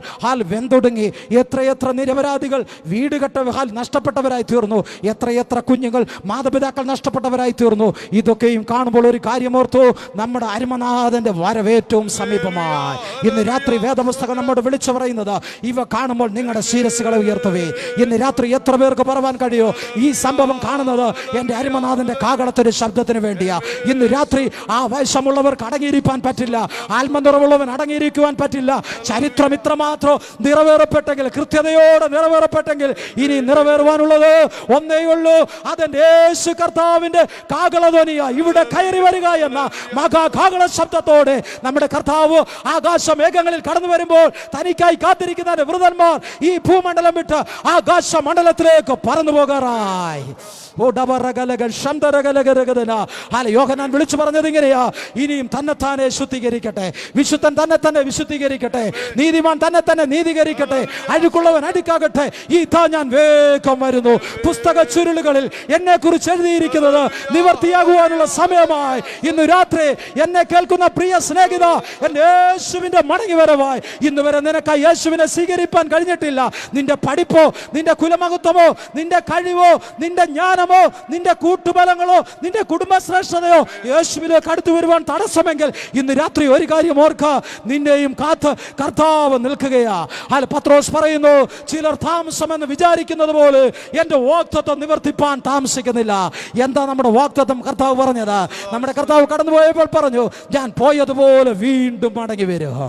വെന്തൊടുങ്ങി, എത്രയെത്ര നിരപരാധികൾ വീടുകെട്ട നഷ്ടപ്പെട്ടവരായി തീർന്നു, എത്രയെത്ര കുഞ്ഞുങ്ങൾ മാതാപിതാക്കൾ നഷ്ടപ്പെട്ടവരായി തീർന്നു. ഇതൊക്കെയും കാണുമ്പോൾ ഒരു കാര്യം ഓർത്തു, നമ്മുടെ അരുമനാഥന്റെ വരവേറ്റവും സമീപമായി. ഇന്ന് രാത്രി വേദപുസ്തകം നമ്മോട് വിളിച്ചു പറയുന്നത്, ഇവ കാണുമ്പോൾ നിങ്ങളുടെ ശിരസ്സുകളെ ഉയർത്തുവേ. ഇന്ന് രാത്രി എത്ര പേർക്ക് പറയാൻ കഴിയോ, ഈ സംഭവം കാണുന്നത് എൻ്റെ അരുമനാഥന്റെ കാകളത്തൊരു ശബ്ദത്തിന് വേണ്ടിയാ. ഇന്ന് രാത്രി ആ വയസ്സമുള്ളവർക്ക് അടങ്ങിയിരിക്കാൻ പറ്റില്ല, ആത്മനിറവുള്ളവൻ അടങ്ങിയിരിക്കുവാൻ പറ്റില്ല. ചരിത്രം ഇത്രമാത്രം നിറവേറപ്പെട്ടെങ്കിൽ, കൃത്യതയോടെ നിറവേറപ്പെട്ടെങ്കിൽ ഇനി നിറവേറുവാനുള്ളത് ഒന്നേ ഉള്ളൂ, അതെന്റെ യേശു കർത്താവിന്റെ കാകളധ്വനിയ. ഇവിടെ കയറി വരിക എന്ന മഹാകാകള ശബ്ദത്തോടെ നമ്മുടെ കർത്താവ് ആകാശമേഘങ്ങളിൽ കടന്നു വരുമ്പോൾ തനിക്കായി കാത്തിരിക്കുന്ന വൃതന്മാർ ഈ ഭൂമണ്ഡലം വിട്ട് ആകാശ മണ്ഡലത്തിലേക്ക് പറന്നു പോകാറായി. യോഹന്നാൻ വിളിച്ചു പറഞ്ഞത് ഇങ്ങനെയാ, ഇനിയും തന്നെത്താനെ ശുദ്ധീകരിക്കട്ടെ, വിശുദ്ധൻ തന്നെ വിശുദ്ധീകരിക്കട്ടെ, നീതിമാൻ തന്നെ നീതീകരിക്കട്ടെ, അഴുക്കുള്ളവൻ അഴുക്കാകട്ടെ, ഇതാ ഞാൻ വേഗം വരുന്നു. പുസ്തക ചുരുളുകളിൽ എന്നെ കുറിച്ച് എഴുതിയിരിക്കുന്നത് നിവർത്തിയാകുവാനുള്ള സമയമായി. ഇന്ന് രാത്രി എന്നെ കേൾക്കുന്ന പ്രിയ സ്നേഹിത, എന്റെ യേശുവിന്റെ മടങ്ങി വരവായി. ഇന്ന് വരെ നിനക്ക് യേശുവിനെ സ്വീകരിക്കാൻ കഴിഞ്ഞിട്ടില്ല. നിന്റെ പഠിപ്പോ, നിന്റെ കുലമഹത്വമോ, നിന്റെ കഴിവോ, നിന്റെ ജ്ഞാനമോ, നിന്റെ കൂട്ടുബലങ്ങളോ, നിന്റെ കുടുംബശ്രേഷ്ഠതയോ യേശുവിലേക്ക് അടുത്തു വരുവാൻ തടസ്സമെങ്കിൽ ഇന്ന് രാത്രി ഒരു കാര്യം ഓർക്ക, നിന്നെയും കാത്ത് കർത്താവ് നിൽക്കുകയാ. പത്രോസ് പറയുന്നു, ചിലർ താമസമെന്ന് വിചാരിക്കുന്നത് പോലെ എന്റെ വാഗ്ദത്തം നിവർത്തിപ്പാൻ താമസിക്കുന്നില്ല. എന്താ നമ്മുടെ വാഗ്ദത്തം? കർത്താവ് പറഞ്ഞത്, നമ്മുടെ കർത്താവ് കടന്നുപോയപ്പോൾ പറഞ്ഞു, ഞാൻ പോയതുപോലെ വീണ്ടും മടങ്ങി വരും.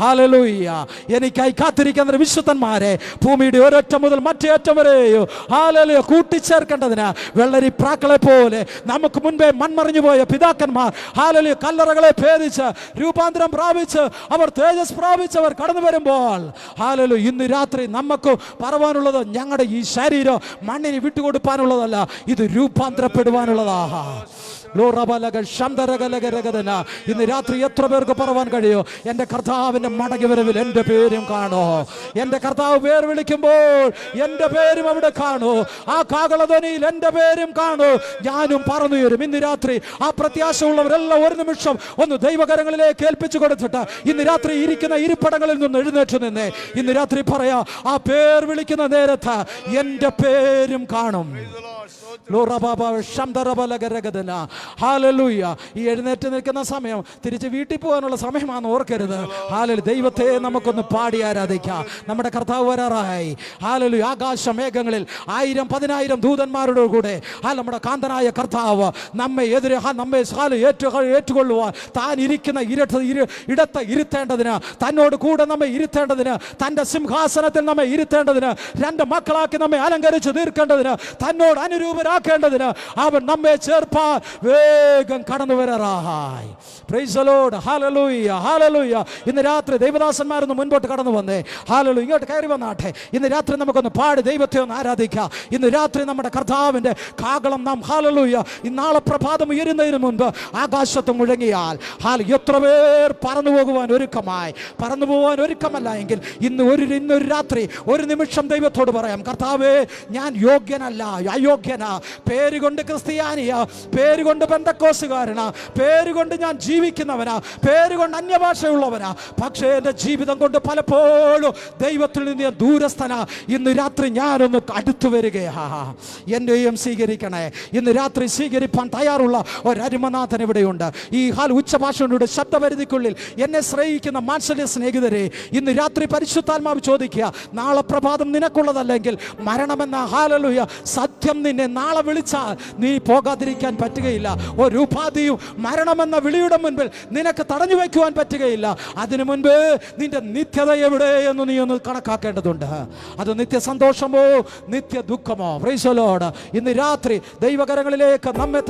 ഹല്ലേലൂയ. എനിക്കായി കാത്തിരിക്കുന്ന വിശുദ്ധന്മാരെ ഭൂമിയുടെ ഒരറ്റം മുതൽ മറ്റേ അറ്റം വരെയോ ഹല്ലേലൂയ കൂട്ടിച്ചേർക്കേണ്ടതിന് വെള്ളരി പ്രാക്കളെ പോലെ നമുക്ക് മുൻപേ മൺമറിഞ്ഞു പോയ പിതാക്കന്മാർ ഹല്ലേലൂയ കല്ലറകളെ ഭേദിച്ച് രൂപാന്തരം പ്രാപിച്ച് അവർ തേജസ് പ്രാപിച്ചവർ കടന്നു വരുമ്പോൾ ഹല്ലേലൂയ ഇന്ന് രാത്രി നമുക്ക് പറവാനുള്ളത്, ഞങ്ങളുടെ ഈ ശരീരം മണ്ണിന് വിട്ടുകൊടുപ്പാനുള്ളതല്ല, ഇത് രൂപാന്തരപ്പെടുവാനുള്ളതാ. ഇന്ന് രാത്രി എത്ര പേർക്ക് പറവാൻ കഴിയോ, എൻ്റെ കർത്താവിൻ്റെ മടങ്ങി വരവിൽ എൻ്റെ പേരും കാണോ. എൻ്റെ കർത്താവ് പേര് വിളിക്കുമ്പോൾ എൻ്റെ പേരും അവിടെ കാണൂ. ആ കാകളധ്വനിയിൽ എൻ്റെ പേരും കാണൂ. ഞാനും പറന്നു വരും. ഇന്ന് രാത്രി ആ പ്രത്യാശ ഉള്ളവരെല്ലാം ഒരു നിമിഷം ഒന്ന് ദൈവകരങ്ങളിലേക്ക് ഏൽപ്പിച്ചു കൊടുത്തിട്ട് ഇന്ന് രാത്രി ഇരിക്കുന്ന ഇരിപ്പിടങ്ങളിൽ നിന്ന് എഴുന്നേറ്റ് നിന്ന് ഇന്ന് രാത്രി പറയാ, ആ പേർ വിളിക്കുന്ന നേരത്ത് എൻ്റെ പേരും കാണും. ഈ എഴുന്നേറ്റ് നിൽക്കുന്ന സമയം തിരിച്ച് വീട്ടിൽ പോകാനുള്ള സമയമാണെന്ന് ഓർക്കരുത്. ഹാലലു. ദൈവത്തെ നമുക്കൊന്ന് പാടി ആരാധിക്കാം. നമ്മുടെ കർത്താവ് വരാറായി. ഹാലലു. ആകാശമേഘങ്ങളിൽ 1000-10,000 ദൂതന്മാരുടെ കൂടെ നമ്മുടെ കാന്തനായ കർത്താവ് നമ്മെ ഏറ്റുകൊള്ളുവാൻ താൻ ഇരിക്കുന്ന ഇടത്ത് ഇരുത്തേണ്ടതിന്, തന്നോട് കൂടെ നമ്മെ ഇരുത്തേണ്ടതിന്, തൻ്റെ സിംഹാസനത്തിൽ നമ്മെ ഇരുത്തേണ്ടതിന്, 2 മക്കളാക്കി നമ്മെ അലങ്കരിച്ച് തീർക്കേണ്ടതിന്, തന്നോട് അനുരൂപരായി യോഗ്യരാക്കേണ്ടതിന് അവൻ നമ്മെ ചേർപ്പാൻ വേഗം കടന്നു വരാറായി. Praise the Lord. Hallelujah, hallelujah. ഇന്ന് രാത്രി ദൈവദാസന്മാരൊന്ന് മുൻപോട്ട് കടന്നു വന്നേ. ഹല്ലേലൂയ. ഇങ്ങോട്ട് കയറി വന്നാട്ടെ. ഇന്ന് രാത്രി നമുക്കൊന്ന് പാടി ദൈവത്തെ ഒന്ന് ആരാധിക്കാം. ഇന്ന് രാത്രി നമ്മുടെ കർത്താവിൻ്റെ കാഹളം നാം ഹല്ലേലൂയ നാളെ പ്രഭാതം ഉയരുന്നതിന് മുൻപ് ആകാശത്ത് മുഴങ്ങിയാൽ എത്ര പേർ പറന്നു പോകുവാൻ ഒരുക്കമായി. പറന്നു പോകാൻ ഒരുക്കമല്ല എങ്കിൽ ഇന്നൊരു രാത്രി ഒരു നിമിഷം ദൈവത്തോട് പറയാം, കർത്താവേ ഞാൻ യോഗ്യനല്ല, അയോഗ്യനാ. പേരുകൊണ്ട് ക്രിസ്ത്യാനിയാ, പേരുകൊണ്ട് പെന്തക്കോസുകാരനാ, പേരുകൊണ്ട് ഞാൻ ജീവിക്കുന്നവനാ, പേരുകൊണ്ട് അന്യഭാഷയുള്ളവനാ. പക്ഷേ എൻ്റെ ജീവിതം കൊണ്ട് പലപ്പോഴും ദൈവത്തിൽ നിന്ന് ഞാൻ ദൂരസ്ഥനാ. ഇന്ന് രാത്രി ഞാനൊന്ന് അടുത്തു വരികയാ. എന്നെയും സ്വീകരിക്കണേ. ഇന്ന് രാത്രി സ്വീകരിപ്പാൻ തയ്യാറുള്ള ഒരരുമനാഥൻ ഇവിടെയുണ്ട്. ഈ ഉച്ചഭാഷയുടെ ശബ്ദപരിധിക്കുള്ളിൽ എന്നെ സ്നേഹിക്കുന്ന മാത്സല്യ സ്നേഹിതരെ, ഇന്ന് രാത്രി പരിശുദ്ധാത്മാവ് ചോദിക്കുക, നാളെ പ്രഭാതം നിനക്കുള്ളതല്ലെങ്കിൽ മരണമെന്ന ഹല്ലേലൂയ സത്യം നിന്നെ നാളെ വിളിച്ചാൽ നീ പോകാതിരിക്കാൻ പറ്റുകയില്ല. ഒരു ഉപാധിയും മരണമെന്ന വിളിയുടെ മുൻപിൽ നിനക്ക് തടഞ്ഞു വയ്ക്കുവാൻ പറ്റുകയില്ല. അതിനു മുൻപ് നിന്റെ നിത്യത എവിടെയെന്ന് നീ ഒന്ന് കണക്കാക്കേണ്ടതുണ്ട്. അത് നിത്യ സന്തോഷമോ നിത്യ ദുഃഖമോ? Praise the Lord. ഇന്ന് രാത്രി ദൈവകരങ്ങളിലേക്ക് നമ്മെ